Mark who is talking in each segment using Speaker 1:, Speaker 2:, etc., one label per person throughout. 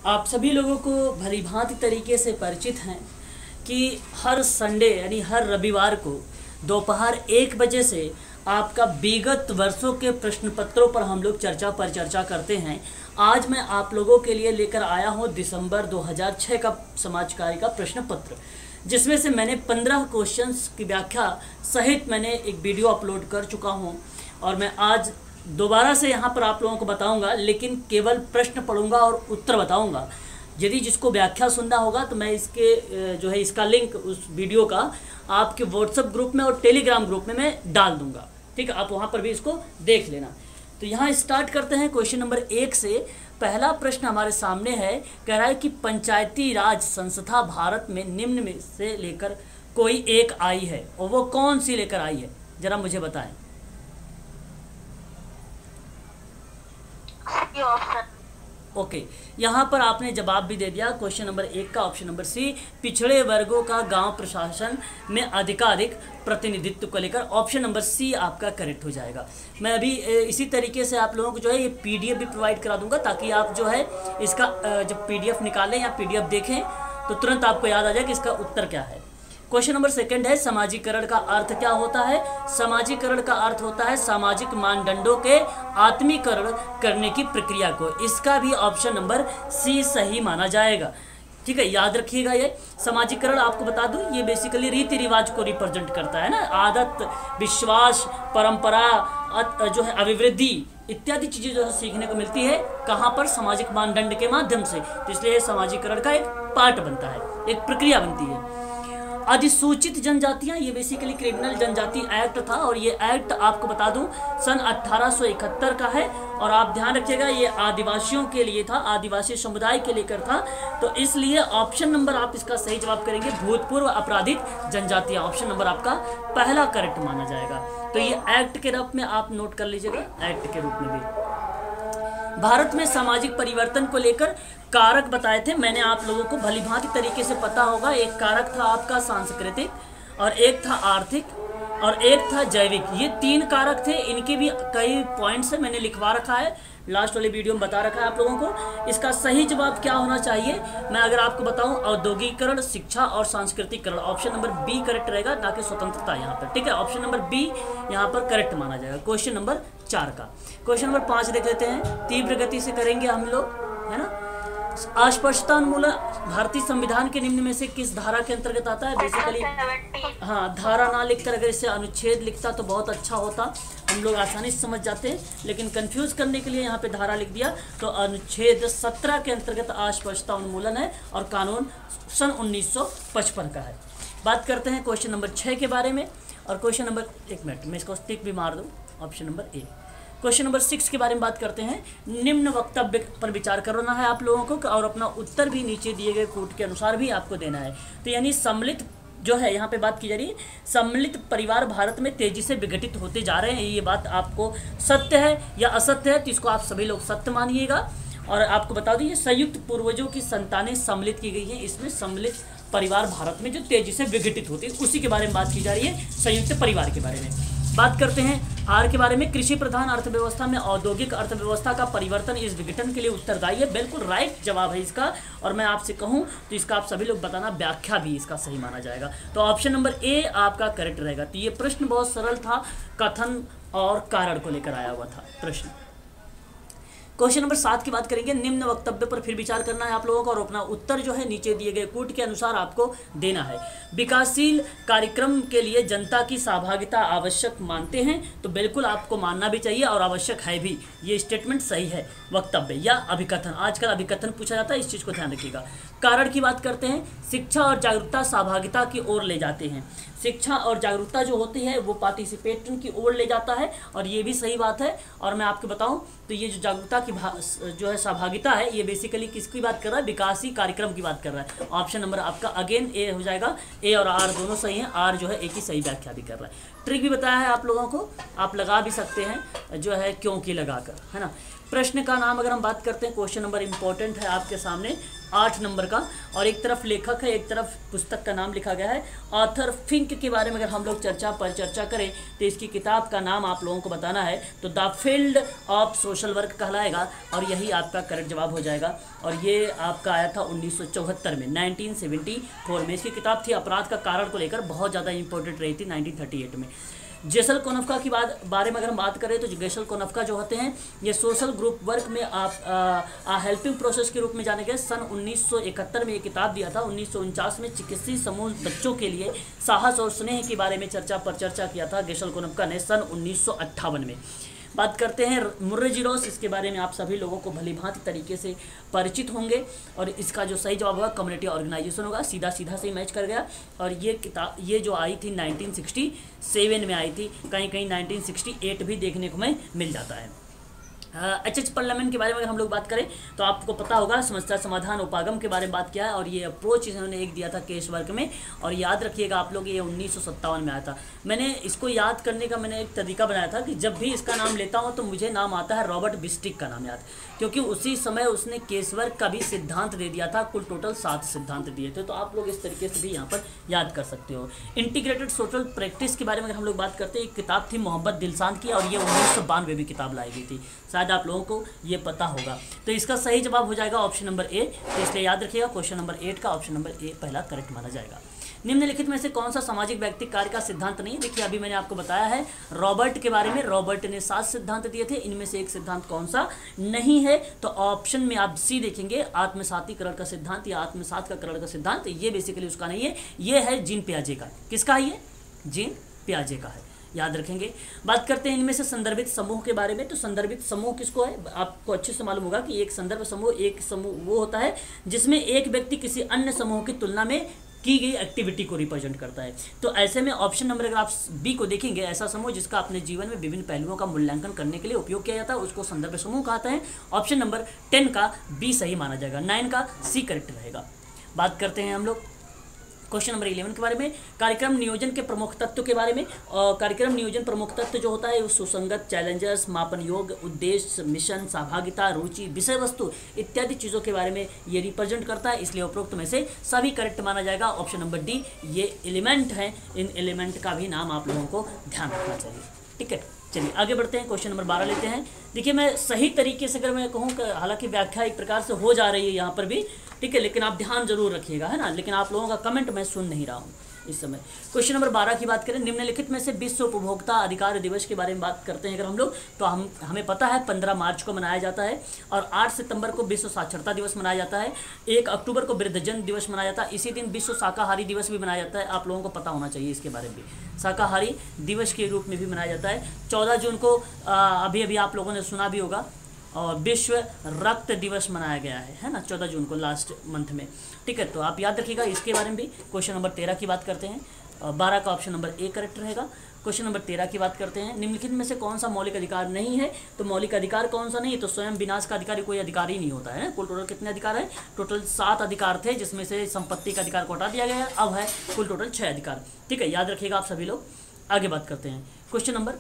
Speaker 1: आप सभी लोगों को भलीभांति तरीके से परिचित हैं कि हर संडे यानी हर रविवार को दोपहर 1 बजे से आपका विगत वर्षों के प्रश्न पत्रों पर हम लोग चर्चा करते हैं। आज मैं आप लोगों के लिए लेकर आया हूं दिसंबर 2006 का समाज कार्य का प्रश्न पत्र, जिसमें से मैंने 15 क्वेश्चंस की व्याख्या सहित मैंने एक वीडियो अपलोड कर चुका हूं और मैं आज दोबारा से यहाँ पर आप लोगों को बताऊंगा, लेकिन केवल प्रश्न पढ़ूंगा और उत्तर बताऊंगा। यदि जिसको व्याख्या सुनना होगा तो मैं इसका लिंक उस वीडियो का आपके व्हाट्सएप ग्रुप में और टेलीग्राम ग्रुप में मैं डाल दूंगा, ठीक है। आप वहाँ पर भी इसको देख लेना। तो यहाँ स्टार्ट करते हैं क्वेश्चन नंबर 1 से। पहला प्रश्न हमारे सामने है, कह रहा है कि पंचायती राज संस्था भारत में निम्न में से लेकर कोई एक आई है, और वो कौन सी लेकर आई है, जरा मुझे बताएं। ओके, यहाँ पर आपने जवाब भी दे दिया क्वेश्चन नंबर 1 का, ऑप्शन नंबर सी, पिछड़े वर्गों का गांव प्रशासन में अधिकाधिक प्रतिनिधित्व को लेकर ऑप्शन नंबर सी आपका करेक्ट हो जाएगा। मैं अभी इसी तरीके से आप लोगों को जो है ये पीडीएफ भी प्रोवाइड करा दूंगा, ताकि आप जो है इसका जब पीडीएफ निकालें या पीडीएफ देखें तो तुरंत आपको याद आ जाए कि इसका उत्तर क्या है। क्वेश्चन नंबर 2 है, समाजीकरण का अर्थ क्या होता है। समाजीकरण का अर्थ होता है सामाजिक मानदंडों के आत्मीकरण करने की प्रक्रिया को। इसका भी ऑप्शन नंबर सी सही माना जाएगा, ठीक है। याद रखिएगा, ये समाजीकरण आपको बता दूं, ये बेसिकली रीति रिवाज को रिप्रेजेंट करता है ना, आदत, विश्वास, परंपरा, जो है अभिवृद्धि इत्यादि चीजें जो है सीखने को मिलती है। कहाँ पर? सामाजिक मानदंड के माध्यम से। तो इसलिए समाजीकरण का एक पार्ट बनता है, एक प्रक्रिया बनती है। अधिसूचित जनजातियां, ये बेसिकली क्रिमिनल जनजाति एक्ट था, और ये एक्ट आपको बता दूं सन 1871 का है। और आप ध्यान रखिएगा, ये आदिवासियों के लिए था, आदिवासी समुदाय के लेकर था। तो इसलिए ऑप्शन नंबर आप इसका सही जवाब करेंगे, भूतपूर्व अपराधित जनजातियां। ऑप्शन नंबर आपका पहला करेक्ट माना जाएगा। तो ये एक्ट के रूप में आप नोट कर लीजिएगा, एक्ट के रूप में भी। भारत में सामाजिक परिवर्तन को लेकर कारक बताए थे मैंने, आप लोगों को भलीभांति तरीके से पता होगा। एक कारक था आपका सांस्कृतिक, और एक था आर्थिक, और एक था जैविक। ये 3 कारक थे। इनके भी कई पॉइंट्स मैंने लिखवा रखा है, लास्ट वाले वीडियो में बता रखा है आप लोगों को। इसका सही जवाब क्या होना चाहिए, मैं अगर आपको बताऊं, औद्योगिकरण, शिक्षा और सांस्कृतिकरण। ऑप्शन नंबर बी करेक्ट रहेगा, ना कि स्वतंत्रता यहाँ पर, ठीक है। ऑप्शन नंबर बी यहाँ पर करेक्ट माना जाएगा क्वेश्चन नंबर 4 का। क्वेश्चन नंबर 5 देख लेते हैं, तीव्र गति से करेंगे हम लोग, है ना। अस्पष्टता उन्मूलन भारतीय संविधान के निम्न में से किस धारा के अंतर्गत आता है। बेसिकली हाँ, धारा ना लिखकर अगर इसे अनुच्छेद लिखता तो बहुत अच्छा होता, हम लोग आसानी से समझ जाते हैं, लेकिन कंफ्यूज करने के लिए यहाँ पे धारा लिख दिया। तो अनुच्छेद 17 के अंतर्गत अस्पष्टता उन्मूलन है, और कानून सन 1955 का है। बात करते हैं क्वेश्चन नंबर 6 के बारे में। और क्वेश्चन नंबर, 1 मिनट मैं इसको टिक भी मार दूँ, option number A. Question number 6 के बारे में बात करते हैं। निम्न वक्तव्य पर विचार करना है आप लोगों को, और अपना उत्तर भी नीचे दिए गए कोड के अनुसार भी आपको देना है। तो यानी सम्मिलित जो है यहाँ पे बात की जा रही है, सम्मिलित परिवार भारत में तेजी से विघटित होते जा रहे हैं। ये बात आपको सत्य है या असत्य है, तो इसको आप सभी लोग सत्य मानिएगा। और आपको बता दूँ, ये संयुक्त पूर्वजों की संतानें सम्मिलित की गई हैं। इसमें सम्मिलित परिवार भारत में जो तेजी से विघटित होती है, उसी के बारे में बात की जा रही है, संयुक्त परिवार के बारे में। बात करते हैं आर के बारे में। कृषि प्रधान अर्थव्यवस्था में औद्योगिक अर्थव्यवस्था का परिवर्तन इस विघटन के लिए उत्तरदायी है। बिल्कुल राइट जवाब है इसका। और मैं आपसे कहूं तो इसका आप सभी लोग बताना, व्याख्या भी इसका सही माना जाएगा। तो ऑप्शन नंबर ए आपका करेक्ट रहेगा। तो ये प्रश्न बहुत सरल था, कथन और कारण को लेकर आया हुआ था प्रश्न। क्वेश्चन नंबर 7 की बात करेंगे। निम्न वक्तव्य पर फिर विचार करना है आप लोगों को, और अपना उत्तर जो है नीचे दिए गए कूट के अनुसार आपको देना है। विकासशील कार्यक्रम के लिए जनता की सहभागिता आवश्यक मानते हैं, तो बिल्कुल आपको मानना भी चाहिए और आवश्यक है भी। ये स्टेटमेंट सही है। वक्तव्य या अभिकथन, आजकल अभिकथन पूछा जाता है, इस चीज़ को ध्यान रखिएगा। कारण की बात करते हैं, शिक्षा और जागरूकता सहभागिता की ओर ले जाते हैं। शिक्षा और जागरूकता जो होती है वो पार्टिसिपेशन की ओर ले जाता है, और ये भी सही बात है। और मैं आपको बताऊं तो ये जो जागरूकता की जो है सहभागिता है, ये बेसिकली किसकी बात कर रहा है, विकासी कार्यक्रम की बात कर रहा है। ऑप्शन नंबर आपका अगेन ए हो जाएगा। ए और आर दोनों सही हैं, आर जो है ए की सही व्याख्या भी कर रहा है। ट्रिक भी बताया है आप लोगों को, आप लगा भी सकते हैं जो है क्योंकि लगाकर, है ना। प्रश्न का नाम अगर हम बात करते हैं, क्वेश्चन नंबर इंपॉर्टेंट है आपके सामने 8 नंबर का, और एक तरफ लेखक है, एक तरफ पुस्तक का नाम लिखा गया है। ऑथर फिंक के बारे में अगर हम लोग परिचर्चा करें तो इसकी किताब का नाम आप लोगों को बताना है, तो the field of social work कहलाएगा, और यही आपका करेक्ट जवाब हो जाएगा। और ये आपका आया था 1974 में, 1974 में। इसकी किताब थी अपराध का कारण को लेकर, बहुत ज़्यादा इंपॉर्टेंट रही थी 1938 में। जेसल कोनफ्का की बारे में अगर हम बात करें तो जेसल कोनफ्का जो होते हैं ये सोशल ग्रुप वर्क में आप हेल्पिंग प्रोसेस के रूप में जाने गए। सन 1971 में ये किताब दिया था। 1949 में चिकित्सीय समूह बच्चों के लिए साहस और स्नेह के बारे में चर्चा किया था जेसल कोनफ्का ने सन 1958 में। बात करते हैं मुर्रे रोस, इसके बारे में आप सभी लोगों को भली भांति तरीके से परिचित होंगे, और इसका जो सही जवाब होगा कम्युनिटी ऑर्गेनाइजेशन होगा। सीधा से ही मैच कर गया। और ये किताब ये जो आई थी 1967 में आई थी, कहीं कहीं 1968 भी देखने को में मिल जाता है। एच पार्लियामेंट के बारे में अगर हम लोग बात करें तो आपको पता होगा समस्या समाधान उपागम के बारे में बात किया है, और ये अप्रोच इन्होंने एक दिया था केस वर्क में। और याद रखिएगा आप लोग, ये 1957 में आया था। मैंने इसको याद करने का एक तरीका बनाया था कि जब भी इसका नाम लेता हूँ तो मुझे नाम आता है रॉबर्ट बिस्टिक का नाम याद, क्योंकि उसी समय उसने केस वर्क का भी सिद्धांत दे दिया था। कुल टोटल 7 सिद्धांत दिए थे, तो आप लोग इस तरीके से भी यहाँ पर याद कर सकते हो। इंटीग्रेटेड सोशल प्रैक्टिस के बारे में अगर हम लोग बात करते हैं, एक किताब थी मोहम्मद दिलशाद की, और ये 1992 में किताब लाई गई थी, शायद आप लोगों को ये पता होगा। तो इसका सही जवाब हो जाएगा ऑप्शन नंबर ए। तो इसलिए याद रखिएगा क्वेश्चन नंबर 8 का ऑप्शन नंबर ए पहला करेक्ट माना जाएगा। निम्नलिखित में से कौन सा सामाजिक व्यक्ति कार्य का सिद्धांत नहीं है? देखिए अभी मैंने आपको बताया है रॉबर्ट के बारे में, रॉबर्ट ने 7 सिद्धांत दिए थे, इनमें से एक सिद्धांत कौन सा नहीं है? तो ऑप्शन में आप सी देखेंगे, आत्मसातीकरण का सिद्धांत या आत्मसात का करण का सिद्धांत, ये बेसिकली उसका नहीं है, ये है जीन पियाजे का। किसका है ये? जीन पियाजे का है, याद रखेंगे। बात करते हैं इनमें से संदर्भित समूह के बारे में। तो संदर्भित समूह किसको है? आपको अच्छे से मालूम होगा कि एक संदर्भ समूह, एक समूह वो होता है जिसमें एक व्यक्ति किसी अन्य समूह की तुलना में की गई एक्टिविटी को रिप्रेजेंट करता है। तो ऐसे में ऑप्शन नंबर अगर आप बी को देखेंगे, ऐसा समूह जिसका अपने जीवन में विभिन्न पहलुओं का मूल्यांकन करने के लिए उपयोग किया जाता है, उसको संदर्भ समूह कहते हैं। ऑप्शन नंबर 10 का बी सही माना जाएगा, 9 का सी करेक्ट रहेगा। बात करते हैं हम लोग क्वेश्चन नंबर 11 के बारे में, कार्यक्रम नियोजन के प्रमुख तत्व के बारे में। और कार्यक्रम नियोजन प्रमुख तत्व जो होता है वो सुसंगत, चैलेंजर्स, मापन योग्य, उद्देश्य, मिशन, सहभागिता, रुचि, विषय वस्तु इत्यादि चीज़ों के बारे में ये रिप्रेजेंट करता है, इसलिए उपरोक्त में से सभी करेक्ट माना जाएगा। ऑप्शन नंबर डी, ये एलिमेंट हैं, इन एलिमेंट का भी नाम आप लोगों को ध्यान रखना चाहिए। ठीक है, चलिए आगे बढ़ते हैं, क्वेश्चन नंबर 12 लेते हैं। देखिए मैं सही तरीके से अगर मैं कहूँ कि हालांकि व्याख्या एक प्रकार से हो जा रही है यहाँ पर भी, ठीक है, लेकिन आप ध्यान जरूर रखिएगा, है ना। लेकिन आप लोगों का कमेंट मैं सुन नहीं रहा हूँ इस समय। क्वेश्चन नंबर 12 की बात करें, निम्नलिखित में से विश्व उपभोक्ता अधिकार दिवस के बारे में बात करते हैं अगर हम लोग, तो हमें पता है 15 मार्च को मनाया जाता है, और 8 सितंबर को विश्व साक्षरता दिवस मनाया जाता है, 1 अक्टूबर को वृद्धजन दिवस मनाया जाता है, इसी दिन विश्व शाकाहारी दिवस भी मनाया जाता है। आप लोगों को पता होना चाहिए इसके बारे में भी, शाकाहारी दिवस के रूप में भी मनाया जाता है। 14 जून को अभी आप लोगों ने सुना भी होगा, और विश्व रक्त दिवस मनाया गया है ना, 14 जून को लास्ट मंथ में। ठीक है, तो आप याद रखिएगा इसके बारे में भी। क्वेश्चन नंबर 13 की बात करते हैं, 12 का ऑप्शन नंबर ए करेक्ट रहेगा। क्वेश्चन नंबर 13 की बात करते हैं, निम्नलिखित में से कौन सा मौलिक अधिकार नहीं है? तो मौलिक अधिकार कौन सा नहीं है? तो स्वयं विनाश का अधिकारी कोई अधिकार ही नहीं होता है। कुल टोटल कितने अधिकार है? टोटल 7 अधिकार थे, जिसमें से संपत्ति का अधिकार को हटा दिया गया है, अब है कुल टोटल 6 अधिकार। ठीक है, याद रखिएगा आप सभी लोग। आगे बात करते हैं क्वेश्चन नंबर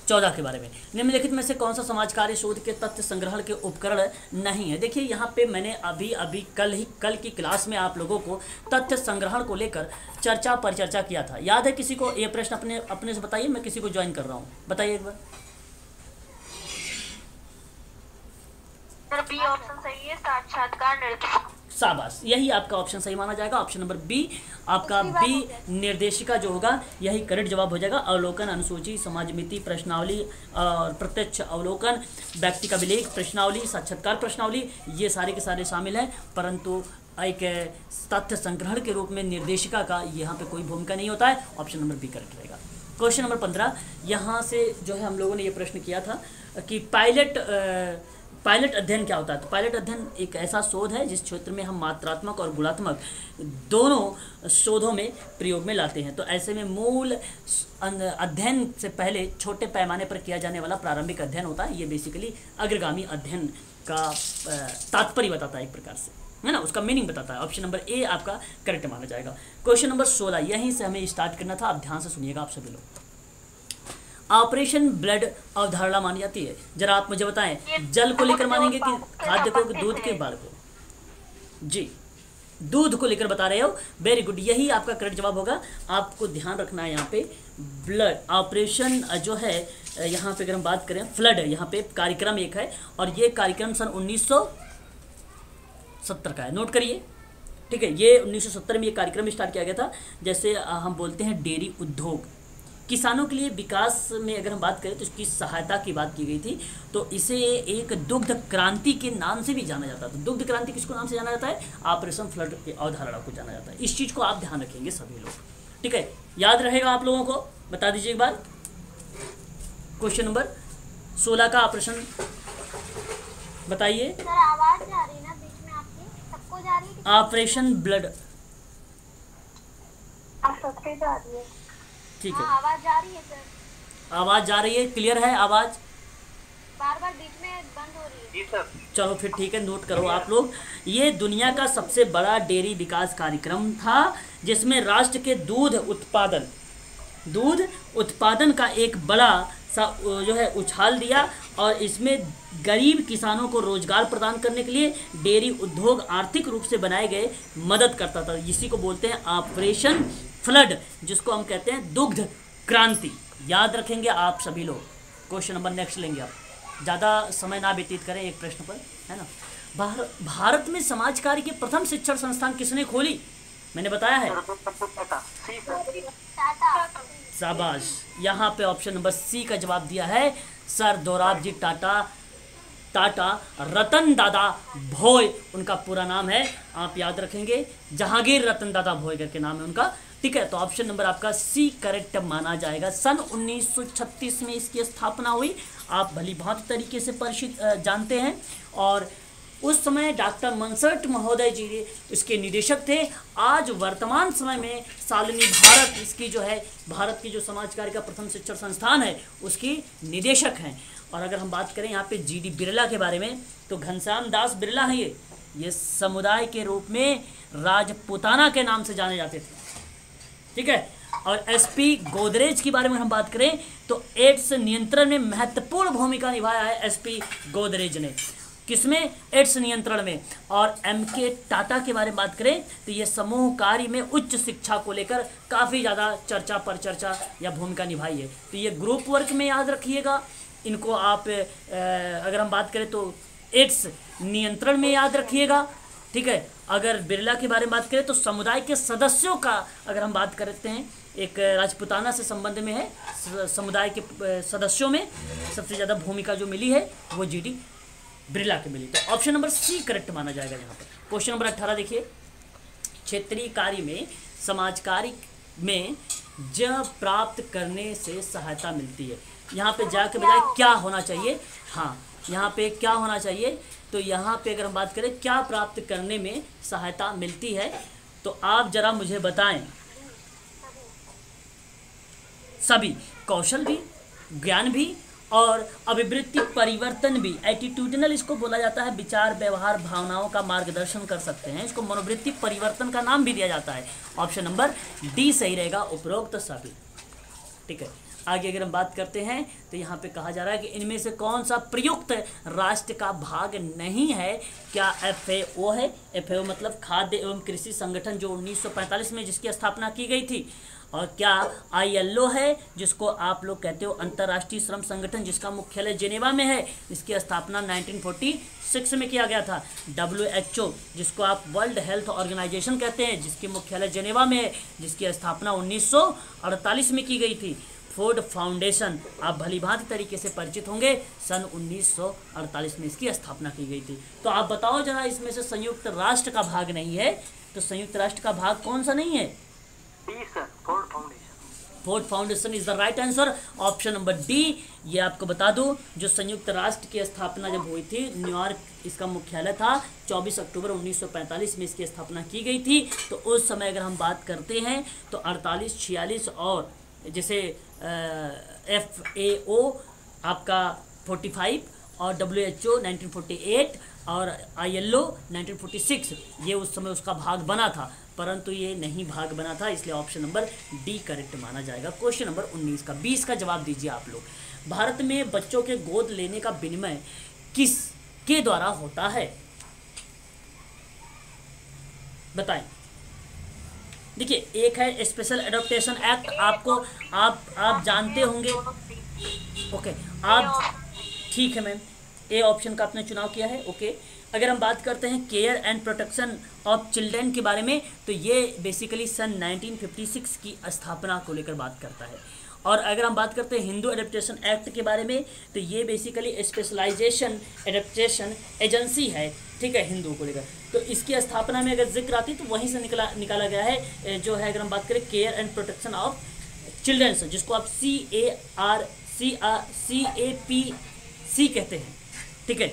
Speaker 1: 14 के बारे में, निम्नलिखित में से कौन सा समाज कार्य शोध के तथ्य संग्रहण के उपकरण नहीं है? देखिए यहाँ पे मैंने अभी कल की क्लास में आप लोगों को तथ्य संग्रहण को लेकर परिचर्चा किया था, याद है किसी को? ये प्रश्न अपने से बताइए, मैं किसी को ज्वाइन कर रहा हूँ, बताइए एक बार।
Speaker 2: बी ऑप्शन सही है, साक्षात्कार निर्देशिका।
Speaker 1: शाबाश, यही आपका ऑप्शन सही माना जाएगा। ऑप्शन नंबर बी, आपका बी निर्देशिका जो होगा यही करेक्ट जवाब हो जाएगा। अवलोकन, अनुसूची, समाजमिति, प्रश्नावली और प्रत्यक्ष अवलोकन, व्यक्ति का विलेख, प्रश्नावली, साक्षात्कार प्रश्नावली, ये सारे के सारे शामिल हैं, परंतु एक तथ्य संग्रहण के रूप में निर्देशिका का यहाँ पे कोई भूमिका नहीं होता है। ऑप्शन नंबर बी करेक्ट रहेगा। क्वेश्चन नंबर 15, यहाँ से जो है हम लोगों ने ये प्रश्न किया था कि पायलट अध्ययन क्या होता है? तो पायलट अध्ययन एक ऐसा शोध है जिस क्षेत्र में हम मात्रात्मक और गुणात्मक दोनों शोधों में प्रयोग में लाते हैं। तो ऐसे में मूल अध्ययन से पहले छोटे पैमाने पर किया जाने वाला प्रारंभिक अध्ययन होता है। ये बेसिकली अग्रगामी अध्ययन का तात्पर्य बताता है एक प्रकार से। है ना, उसका मीनिंग बताता है। ऑप्शन नंबर ए आपका करेक्ट माना जाएगा। क्वेश्चन नंबर 16, यहीं से हमें स्टार्ट करना था, आप ध्यान से सुनिएगा आप सभी लोग। ऑपरेशन ब्लड अवधारणा मानी जाती है, जरा आप मुझे बताएं, जल को लेकर मानेंगे कि खाद्य को, दूध के, बाल को? जी, दूध को लेकर बता रहे हो, वेरी गुड, यही आपका करेक्ट जवाब होगा। आपको ध्यान रखना है यहाँ पे ब्लड ऑपरेशन जो है, यहाँ पे अगर हम बात करें फ्लड, यहाँ पे कार्यक्रम एक है और ये कार्यक्रम सन 1970 का है, नोट करिए, ठीक है। ये 1970 में ये कार्यक्रम स्टार्ट किया गया था। जैसे हम बोलते हैं डेयरी उद्योग, किसानों के लिए विकास में अगर हम बात करें तो इसकी सहायता की बात की गई थी, तो इसे एक दुग्ध क्रांति के नाम से भी जाना जाता है। तो दुग्ध क्रांति किसको नाम से जाना जाता है? ऑपरेशन फ्लड की अवधारणा को जाना जाता है। इस चीज़ को आप ध्यान रखेंगे सभी लोग, ठीक है, याद रहेगा आप लोगों को। बता दीजिए एक बार, क्वेश्चन नंबर 16 का ऑपरेशन बताइए।
Speaker 2: सर आवाज जा रही है ना बीच में आपकी, सबको जा रही है?
Speaker 1: ऑपरेशन ब्लड,
Speaker 2: आप सबके जा रही है।
Speaker 1: ठीक है,
Speaker 2: आवाज जा रही है सर,
Speaker 1: आवाज़ जा रही है, क्लियर है आवाज़?
Speaker 2: बार बार बीच में बंद हो रही है। जी सर।
Speaker 1: चलो फिर ठीक है, नोट करो आप लोग। ये दुनिया का सबसे बड़ा डेयरी विकास कार्यक्रम था, जिसमें राष्ट्र के दूध उत्पादन का एक बड़ा सा जो है उछाल दिया, और इसमें गरीब किसानों को रोजगार प्रदान करने के लिए डेयरी उद्योग आर्थिक रूप से बनाए गए मदद करता था। इसी को बोलते हैं ऑपरेशन फ्लड, जिसको हम कहते हैं दुग्ध क्रांति। याद रखेंगे आप सभी लोग। क्वेश्चन नंबर नेक्स्ट लेंगे आप, ज़्यादा समय ना व्यतीत करें एक प्रश्न पर, है ना। भारत में समाज कार्य की प्रथम शिक्षण संस्थान किसने खोली? मैंने बताया है, शाबाश, यहाँ पे ऑप्शन नंबर सी का जवाब दिया है सर दोराबजी टाटा रतन दादा भोय उनका पूरा नाम है, आप याद रखेंगे, जहांगीर रतन दादा भोय करके नाम है उनका, ठीक है। तो ऑप्शन नंबर आपका सी करेक्ट माना जाएगा। सन 1936 में इसकी स्थापना हुई, आप भली भांति तरीके से परिचित जानते हैं, और उस समय डॉक्टर मनसर्ट महोदय जी इसके निदेशक थे। आज वर्तमान समय में शालिनी भारत इसकी जो है, भारत की जो समाज कार्य का प्रथम शिक्षण संस्थान है उसकी निदेशक हैं। और अगर हम बात करें यहाँ पे जीडी बिरला के बारे में, तो घनश्याम दास बिरला हैं, ये समुदाय के रूप में राजपूताना के नाम से जाने जाते थे, ठीक है। और एसपी गोदरेज के बारे में हम बात करें तो एड्स नियंत्रण में महत्वपूर्ण भूमिका निभाया है एसपी गोदरेज ने, किसमें? एड्स नियंत्रण में। और एमके टाटा के बारे में बात करें तो ये समूह कार्य में उच्च शिक्षा को लेकर काफ़ी ज़्यादा चर्चा या भूमिका निभाई है। तो ये ग्रुप वर्क में याद रखिएगा इनको आप। अगर हम बात करें तो एड्स नियंत्रण में याद रखिएगा, ठीक है। अगर बिरला के बारे में बात करें तो समुदाय के सदस्यों का अगर हम बात करते हैं, एक राजपूताना से संबंध में है, समुदाय के सदस्यों में सबसे ज़्यादा भूमिका जो मिली है वो जीडी बिरला के मिली। तो ऑप्शन नंबर सी करेक्ट माना जाएगा यहाँ पर। क्वेश्चन नंबर 18 देखिए, क्षेत्रीय कार्य में समाज कार्य में जब प्राप्त करने से सहायता मिलती है, यहाँ पे जा के बजाय क्या होना चाहिए? हाँ, यहाँ पे क्या होना चाहिए? तो यहाँ पे अगर हम बात करें क्या प्राप्त करने में सहायता मिलती है, तो आप जरा मुझे बताएं। सभी कौशल भी, ज्ञान भी और अभिवृत्ति परिवर्तन भी। एटीट्यूडनल इसको बोला जाता है, विचार व्यवहार भावनाओं का मार्गदर्शन कर सकते हैं, इसको मनोवृत्ति परिवर्तन का नाम भी दिया जाता है। ऑप्शन नंबर डी सही रहेगा, उपरोक्त सभी, ठीक है। आगे अगर हम बात करते हैं तो यहाँ पे कहा जा रहा है कि इनमें से कौन सा प्रयुक्त राष्ट्र का भाग नहीं है? क्या FAO है? FAO मतलब खाद्य एवं कृषि संगठन, जो 1945 में जिसकी स्थापना की गई थी। और क्या ILO है, जिसको आप लोग कहते हो अंतर्राष्ट्रीय श्रम संगठन, जिसका मुख्यालय जेनेवा में है, इसकी स्थापना 1946 में किया गया था। WHO जिसको आप वर्ल्ड हेल्थ ऑर्गेनाइजेशन कहते हैं, जिसकी मुख्यालय जेनेवा में है, जिसकी स्थापना 1948 में की गई थी। फोर्ड फाउंडेशन आप भली भांति तरीके से परिचित होंगे, सन 1948 में इसकी स्थापना की गई थी। तो आप बताओ जरा, इसमें से संयुक्त राष्ट्र का भाग नहीं है, तो संयुक्त राष्ट्र का भाग कौन सा नहीं है? Ford foundation is the right answer, option number D. ये आपको बता दूं, जो संयुक्त राष्ट्र की स्थापना जब हुई थी, न्यूयॉर्क इसका मुख्यालय था, 24 अक्टूबर 1945 में इसकी स्थापना की गई थी। तो उस समय अगर हम बात करते हैं तो 48, 46 और जैसे FAO आपका 45 और WHO 1948 और ILO 1946 ये उस समय उसका भाग बना था, परंतु ये नहीं भाग बना था, इसलिए ऑप्शन नंबर डी करेक्ट माना जाएगा। क्वेश्चन नंबर 19 का 20 का जवाब दीजिए आप लोग। भारत में बच्चों के गोद लेने का विनिमय किस के द्वारा होता है, बताएं। देखिए, एक है स्पेशल एडॉप्टेशन एक्ट, आपको आप जानते होंगे। ओके, आप ठीक है मैम, ए ऑप्शन का आपने चुनाव किया है। ओके, अगर हम बात करते हैं care and protection of children के बारे में, तो ये बेसिकली सन 1956 की स्थापना को लेकर बात करता है। और अगर हम बात करते हैं हिंदू एडेप्टेशन एक्ट के बारे में, तो ये बेसिकली स्पेशलाइजेशन एडेप्टेशन एजेंसी है, ठीक है, हिंदू को लेकर। तो इसकी स्थापना में अगर जिक्र आती तो वहीं से निकाला गया है, जो है अगर हम बात करें care and protection of childrens, जिसको आप CAPC कहते हैं, ठीक है।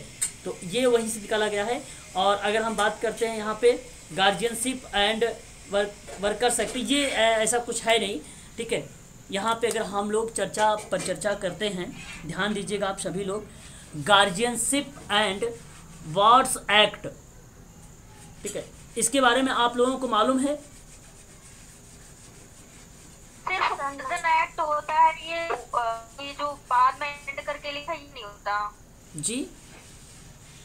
Speaker 1: तो ये वहीं से निकाला गया है। और अगर हम बात करते हैं यहाँ पे गार्जियनशिप एंड वर्कर्स एक्ट, ये ऐसा कुछ है नहीं, ठीक है। यहाँ पे अगर हम लोग चर्चा करते हैं, ध्यान दीजिएगा आप सभी लोग, गार्जियनशिप एंड वार्ड्स एक्ट, ठीक है, इसके बारे में आप लोगों को मालूम है?
Speaker 2: सिर्फ गार्जियन एक्ट होता है, ये जो बाद में एंड करके लिखा ही नहीं होता
Speaker 1: जी।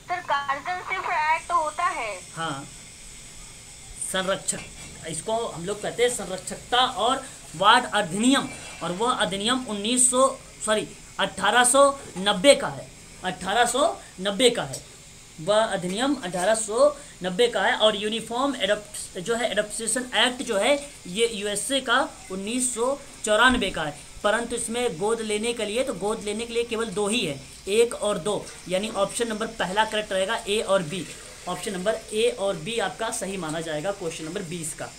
Speaker 2: सर, गार्जियन सिर्फ एक्ट होता है।
Speaker 1: हाँ, संरक्षक, इसको हम लोग कहते हैं संरक्षकता और वार्ड अधिनियम, और वह अधिनियम 1890 का है, 1890 का है, वह अधिनियम 1890 का है। और यूनिफॉर्म एडॉप्टेशन एक्ट जो है ये USA का 1994 का है। परंतु इसमें गोद लेने के लिए केवल 2 ही है, 1 और 2, यानी ऑप्शन नंबर पहला करेक्ट रहेगा, A और B। ऑप्शन नंबर A और B आपका सही माना जाएगा क्वेश्चन नंबर 20 का,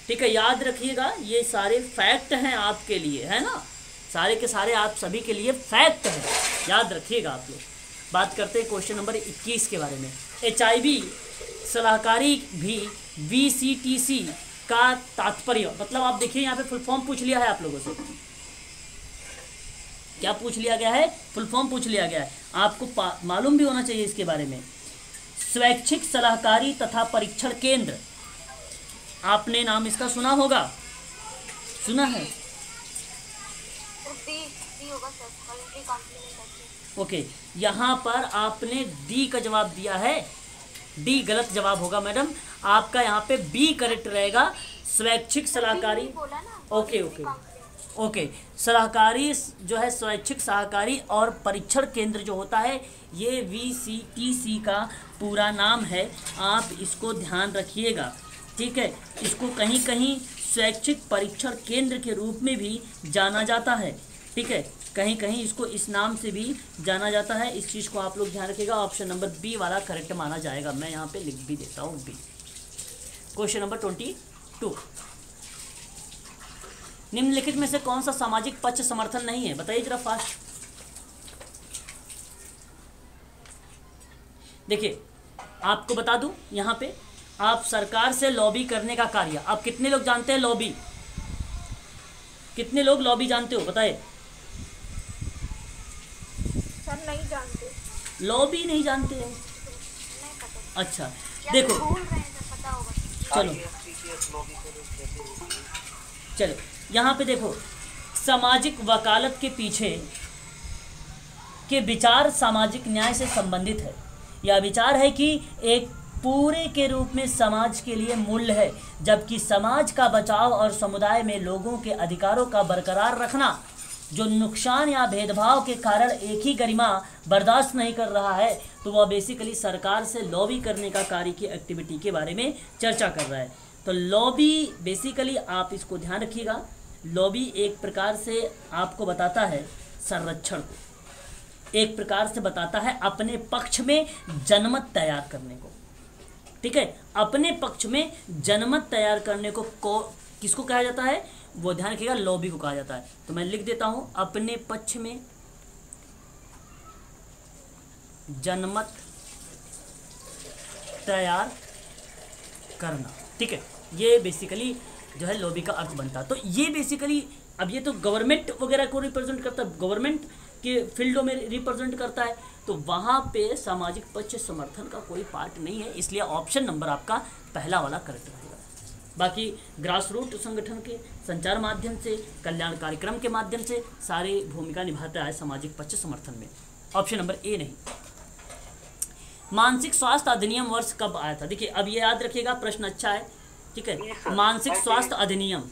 Speaker 1: ठीक है। याद रखिएगा, ये सारे फैक्ट हैं आपके लिए, है ना, सारे के सारे आप सभी के लिए फैक्ट हैं, याद रखिएगा आप लोग। बात करते हैं क्वेश्चन नंबर 21 के बारे में। HIV सलाहकारी भी VCTC का तात्पर्य, मतलब आप देखिए यहाँ पे फुल फॉर्म पूछ लिया है आप लोगों से, क्या पूछ लिया गया है? फुल फॉर्म पूछ लिया गया है, आपको मालूम भी होना चाहिए इसके बारे में। स्वैच्छिक सलाहकारी तथा परीक्षण केंद्र, आपने नाम इसका सुना होगा, सुना है? ओके, यहाँ पर आपने डी का जवाब दिया है, डी गलत जवाब होगा मैडम, आपका यहाँ पे बी करेक्ट रहेगा, स्वैच्छिक सलाहकारी। ओके, सलाहकारी जो है स्वैच्छिक सहकारी और परीक्षण केंद्र जो होता है, ये VCTC का पूरा नाम है, आप इसको ध्यान रखिएगा, ठीक है। इसको कहीं कहीं स्वैच्छिक परीक्षण केंद्र के रूप में भी जाना जाता है, ठीक है, कहीं कहीं इसको इस नाम से भी जाना जाता है, इस चीज़ को आप लोग ध्यान रखिएगा। ऑप्शन नंबर बी वाला करेक्ट माना जाएगा, मैं यहाँ पे लिख भी देता हूँ बी। क्वेश्चन नंबर 22, निम्नलिखित में से कौन सा सामाजिक पक्ष समर्थन नहीं है, बताइए जरा फास्ट। देखिए, आपको बता दूं, यहाँ पे आप सरकार से लॉबी करने का कार्य, आप कितने लोग जानते हैं लॉबी, कितने लोग लॉबी जानते हो, बताइए।
Speaker 2: सर नहीं जानते,
Speaker 1: लॉबी नहीं जानते हैं, अच्छा देखो, चलो यहाँ पे देखो, सामाजिक वकालत के पीछे के विचार सामाजिक न्याय से संबंधित है। यह विचार है कि एक पूरे के रूप में समाज के लिए मूल्य है, जबकि समाज का बचाव और समुदाय में लोगों के अधिकारों का बरकरार रखना, जो नुकसान या भेदभाव के कारण एक ही गरिमा बर्दाश्त नहीं कर रहा है, तो वह बेसिकली सरकार से लॉबी करने का कार्य की एक्टिविटी के बारे में चर्चा कर रहा है। तो लॉबी बेसिकली आप इसको ध्यान रखिएगा, लॉबी एक प्रकार से आपको बताता है संरक्षण को, एक प्रकार से बताता है अपने पक्ष में जनमत तैयार करने को, ठीक है, अपने पक्ष में जनमत तैयार करने को किसको कहा जाता है, वो ध्यान रखिएगा, लॉबी को कहा जाता है। तो मैं लिख देता हूं, अपने पक्ष में जनमत तैयार करना, ठीक है, ये बेसिकली जो है लॉबी का अर्थ बनता है। तो ये बेसिकली, अब ये तो गवर्नमेंट वगैरह को रिप्रेजेंट करता है, गवर्नमेंट के फील्डों में रिप्रेजेंट करता है, तो वहाँ पे सामाजिक पक्ष समर्थन का कोई पार्ट नहीं है, इसलिए ऑप्शन नंबर आपका पहला वाला करेक्ट रहेगा। बाकी ग्रास रूट संगठन के संचार माध्यम से, कल्याण कार्यक्रम के माध्यम से सारी भूमिका निभाता है सामाजिक पक्ष समर्थन में। ऑप्शन नंबर ए नहीं। मानसिक स्वास्थ्य अधिनियम वर्ष कब आया था? देखिए अब ये याद रखिएगा, प्रश्न अच्छा है, ठीक है। मानसिक स्वास्थ्य अधिनियम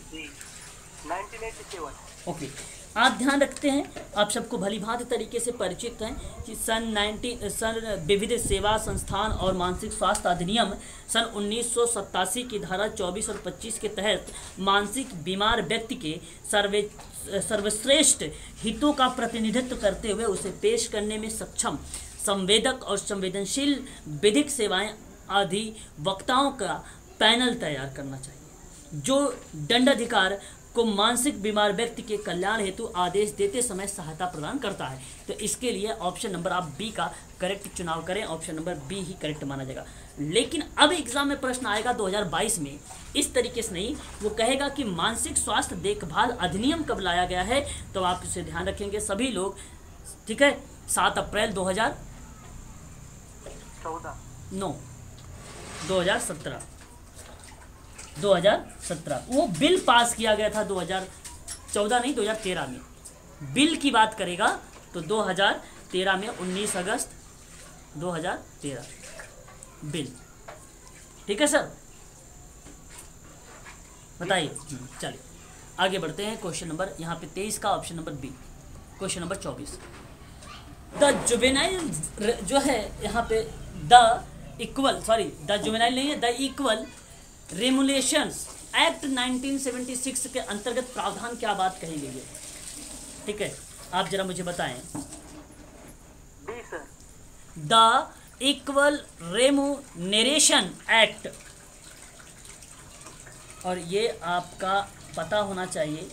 Speaker 3: 1987।
Speaker 1: ओके, आप ध्यान रखते हैं, आप सबको भली भांति तरीके से परिचित हैं कि सन विविध सेवा संस्थान और मानसिक स्वास्थ्य अधिनियम सन 1987 की धारा 24 और 25 के तहत मानसिक बीमार व्यक्ति के सर्वश्रेष्ठ हितों का प्रतिनिधित्व करते हुए उसे पेश करने में सक्षम संवेदक और संवेदनशील विधिक सेवाएं अधिवक्ताओं का पैनल तैयार करना चाहिए, जो दंडाधिकार को मानसिक बीमार व्यक्ति के कल्याण हेतु आदेश देते समय सहायता प्रदान करता है। तो इसके लिए ऑप्शन नंबर आप बी का करेक्ट चुनाव करें, ऑप्शन नंबर बी ही करेक्ट माना जाएगा। लेकिन अब एग्जाम में प्रश्न आएगा 2022 में इस तरीके से नहीं, वो कहेगा कि मानसिक स्वास्थ्य देखभाल अधिनियम कब लाया गया है, तो आप इसे ध्यान रखेंगे सभी लोग, ठीक है। 7 अप्रैल 2017 वो बिल पास किया गया था 2014 नहीं 2013 में। बिल की बात करेगा तो 2013 में 19 अगस्त 2013 बिल, ठीक है सर, बताइए। चलिए आगे बढ़ते हैं। क्वेश्चन नंबर यहाँ पे 23 का option number B. Question number 24, the juvenile जो है यहाँ पे द जुवेनाइल नहीं है, द इक्वल रेमुलेशंस एक्ट 1976 के अंतर्गत प्रावधान क्या बात कही गई है, ठीक है, आप जरा मुझे बताएं। द इक्वल रेमुनेरेशन एक्ट, और ये आपका पता होना चाहिए,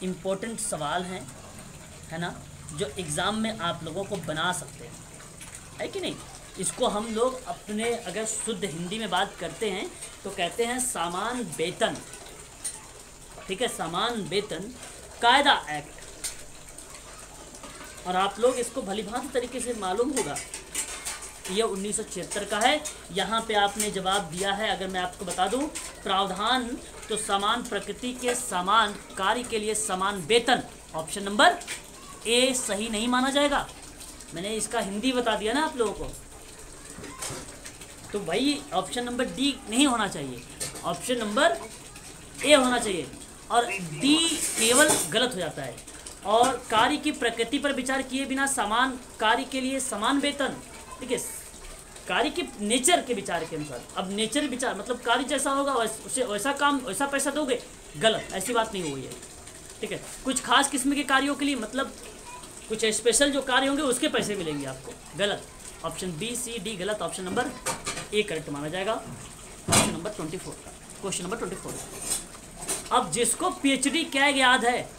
Speaker 1: इम्पोर्टेंट सवाल हैं, है ना, जो एग्ज़ाम में आप लोगों को बना सकते हैं, है कि नहीं। इसको हम लोग अपने अगर शुद्ध हिंदी में बात करते हैं तो कहते हैं समान वेतन, ठीक है, समान वेतन कायदा एक्ट। और आप लोग इसको भली भांति तरीके से मालूम होगा, ये 1976 का है। यहाँ पे आपने जवाब दिया है, अगर मैं आपको बता दूं, प्रावधान तो समान प्रकृति के समान कार्य के लिए समान वेतन, ऑप्शन नंबर ए सही नहीं माना जाएगा। मैंने इसका हिंदी बता दिया ना आप लोगों को, तो भाई ऑप्शन नंबर डी नहीं होना चाहिए, ऑप्शन नंबर ए होना चाहिए, और डी केवल गलत हो जाता है। और कार्य की प्रकृति पर विचार किए बिना समान कार्य के लिए समान वेतन, ठीक है, कार्य के नेचर के विचार के अनुसार। अब नेचर विचार मतलब कार्य जैसा होगा उसे वैसा काम वैसा पैसा दोगे, गलत, ऐसी बात नहीं हुई है, ठीक है। कुछ खास किस्म के कार्यों के लिए मतलब कुछ स्पेशल जो कार्य होंगे उसके पैसे मिलेंगे आपको, गलत। ऑप्शन बी सी डी गलत, ऑप्शन नंबर ए करेक्ट माना जाएगा। ऑप्शन नंबर 24 का, क्वेश्चन नंबर 24। अब जिसको पीएचडी क्या याद है,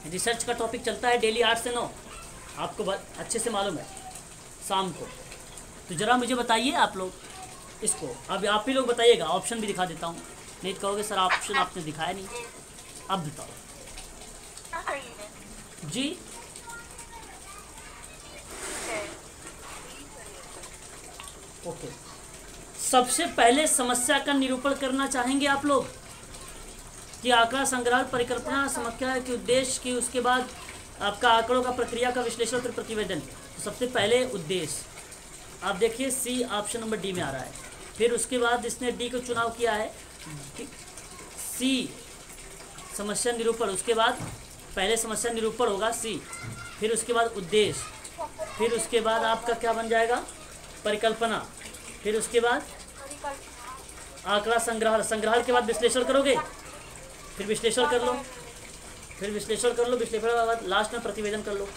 Speaker 1: रिसर्च का टॉपिक चलता है डेली 8 से 9, आपको अच्छे से मालूम है शाम को, तो ज़रा मुझे बताइए आप लोग इसको, अब आप ही लोग बताइएगा, ऑप्शन भी दिखा देता हूँ, नहीं तो कहोगे सर ऑप्शन आपने दिखाया नहीं। अब बताओ जी। ओके, सबसे पहले समस्या का निरूपण करना चाहेंगे आप लोग कि आंकड़ा संग्रह परिकल्पना समस्या के उद्देश्य की, उसके बाद आपका आंकड़ों का प्रक्रिया का विश्लेषण और प्रतिवेदन। तो सबसे पहले उद्देश्य आप देखिए सी ऑप्शन नंबर डी में आ रहा है, फिर उसके बाद इसने डी को चुनाव किया है, सी समस्या निरूपण, उसके बाद पहले समस्या निरूपण होगा सी, फिर उसके बाद उद्देश्य, फिर उसके बाद आपका क्या बन जाएगा परिकल्पना, फिर उसके बाद आंकड़ा संग्रह, संग्रह के बाद विश्लेषण करोगे, फिर विश्लेषण कर लो, फिर विश्लेषण कर लो, विश्लेषण के बाद लास्ट में प्रतिवेदन कर लो।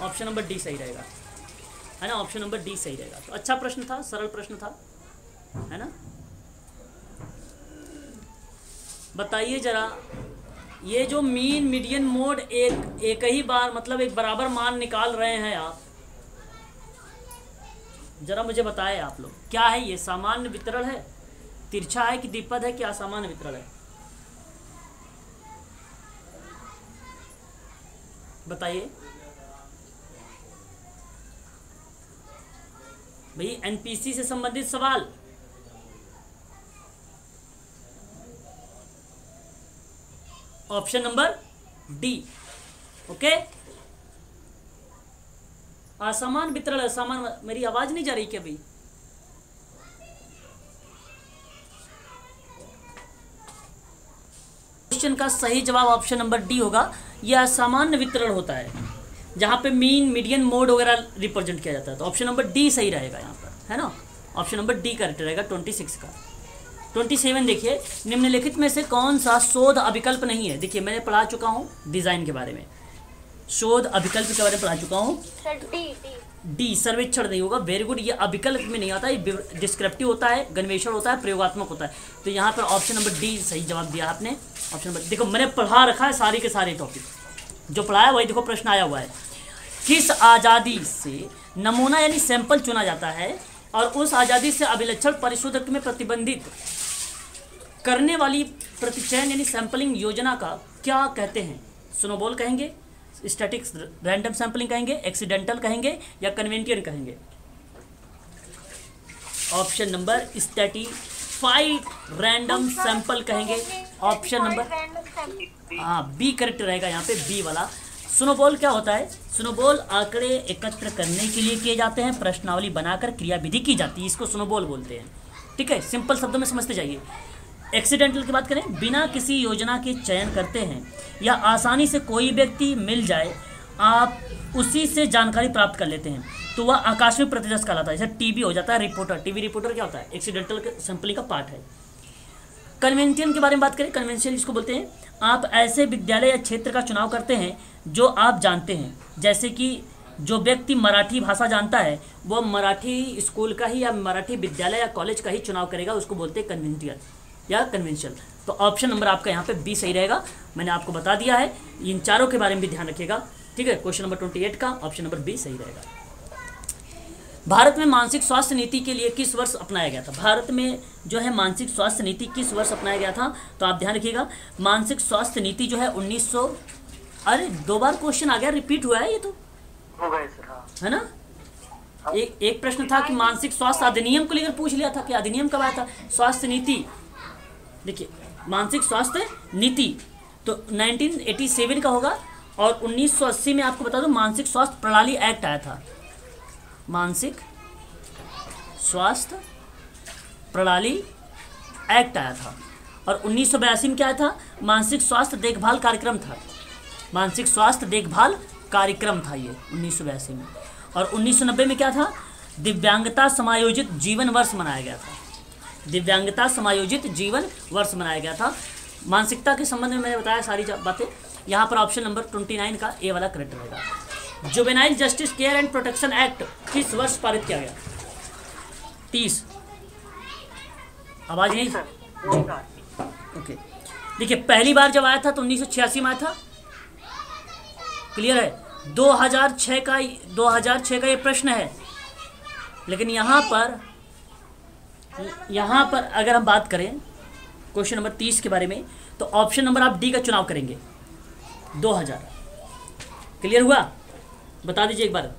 Speaker 1: ऑप्शन नंबर डी सही रहेगा, है ना, ऑप्शन नंबर डी सही रहेगा। तो अच्छा प्रश्न था, सरल प्रश्न था, है ना। बताइए जरा, ये जो मीन मीडियन मोड एक ही बार मतलब एक बराबर मान निकाल रहे हैं आप, जरा मुझे बताएं आप लोग, क्या है ये, सामान्य वितरण है, तिरछा है कि द्विपद है, क्या असामान्य वितरण है? बताइए भाई, एनपीसी से संबंधित सवाल। Option number D. ओके, असमान वितरण, असमान, मेरी आवाज नहीं जा रही क्या भाई? क्वेश्चन का सही जवाब ऑप्शन नंबर डी होगा। यह असामान्य वितरण होता है जहां पे मीन, मीडियन, मोड वगैरह रिप्रेजेंट किया जाता है। तो ऑप्शन नंबर डी सही रहेगा यहाँ पर, है ना। ऑप्शन नंबर डी करेक्ट रहेगा 26 का। 27 देखिए, निम्नलिखित में से कौन सा शोध अविकल्प नहीं है? देखिए मैंने पढ़ा चुका हूँ डिजाइन के बारे में, शोध अविकल्प के बारे में पढ़ा चुका हूँ। डी सर्वेक्षण नहीं होगा। वेरी गुड, ये अविकल्प में नहीं आता, ये डिस्क्रिप्टिव होता है, गणवेषण होता है, प्रयोगात्मक होता है। तो यहाँ पर ऑप्शन नंबर डी सही जवाब दिया आपने। ऑप्शन नंबर, देखो मैंने पढ़ा रखा है सारे के सारे टॉपिक, जो पढ़ाया वही देखो प्रश्न आया हुआ है। किस आज़ादी से नमूना यानी सैंपल चुना जाता है और उस आज़ादी से अभिलक्षण परिशोधक में प्रतिबंधित करने वाली प्रतिचयन यानी सैंपलिंग योजना का क्या कहते हैं? स्नोबॉल कहेंगे, स्टैटिक्स रैंडम सैंपलिंग कहेंगे, एक्सीडेंटल कहेंगे या कन्वेंटियन कहेंगे? Option number stratified random sample कहेंगे। ऑप्शन नंबर हाँ बी करेक्ट रहेगा यहाँ पे, बी वाला। स्नोबॉल क्या होता है? स्नोबॉल आंकड़े एकत्र करने के लिए किए जाते हैं, प्रश्नावली बनाकर क्रियाविधि की जाती है, इसको स्नोबॉल बोलते हैं। ठीक है, सिंपल शब्दों में समझते जाइए। एक्सीडेंटल की बात करें, बिना किसी योजना के चयन करते हैं या आसानी से कोई व्यक्ति मिल जाए, आप उसी से जानकारी प्राप्त कर लेते हैं, तो वह आकस्मिक प्रतिदर्श कहलाता है। जैसे टीबी हो जाता है रिपोर्टर, टीबी रिपोर्टर क्या होता है? एक्सीडेंटल सैंपलिंग का पार्ट है। कन्वेंशन के बारे में बात करें, कन्वेंशन जिसको बोलते हैं, आप ऐसे विद्यालय या क्षेत्र का चुनाव करते हैं जो आप जानते हैं, जैसे कि जो व्यक्ति मराठी भाषा जानता है वो मराठी स्कूल का ही या मराठी विद्यालय या कॉलेज का ही चुनाव करेगा, उसको बोलते हैं कन्वेंटियल या कन्वेंशन। तो ऑप्शन नंबर आपका यहाँ पे बी सही रहेगा। मैंने आपको बता दिया है, इन चारों के बारे में भी ध्यान रखिएगा। ठीक है, क्वेश्चन नंबर 28 का ऑप्शन नंबर बी सही रहेगा। भारत में मानसिक स्वास्थ्य नीति के लिए किस वर्ष अपनाया गया था? भारत में जो है मानसिक स्वास्थ्य नीति किस वर्ष अपनाया गया था? तो आप ध्यान रखिएगा, मानसिक स्वास्थ्य नीति जो है 1900, अरे 2 बार क्वेश्चन आ गया, रिपीट हुआ है ये तो,
Speaker 3: हो गए सर। हाँ,
Speaker 1: है ना। एक प्रश्न था कि मानसिक स्वास्थ्य अधिनियम को लेकर पूछ लिया था कि अधिनियम कब आया था? स्वास्थ्य नीति, देखिए मानसिक स्वास्थ्य नीति तो 1987 का होगा, और 1980 में आपको बता दूं मानसिक स्वास्थ्य प्रणाली एक्ट आया था। मानसिक स्वास्थ्य प्रणाली एक्ट आया था। और 1982 में क्या आया था? मानसिक स्वास्थ्य देखभाल कार्यक्रम था। मानसिक स्वास्थ्य देखभाल कार्यक्रम था ये 1982 में। और 1990 में क्या था? दिव्यांगता समायोजित जीवन वर्ष मनाया गया था। दिव्यांगता समायोजित जीवन वर्ष मनाया गया था। मानसिकता के संबंध में मैंने बताया सारी बातें। यहाँ पर ऑप्शन नंबर 29 का ए वाला करेक्ट रहेगा। Juvenile justice care and protection act किस वर्ष पारित किया गया? 30। आवाज नहीं? ओके, देखिए पहली बार जब आया था तो 1986 में आया था, क्लियर है। 2006 का ये प्रश्न है। लेकिन यहाँ पर अगर हम बात करें क्वेश्चन नंबर 30 के बारे में, तो ऑप्शन नंबर आप डी का चुनाव करेंगे 2000। क्लियर हुआ? बता दीजिए एक बार।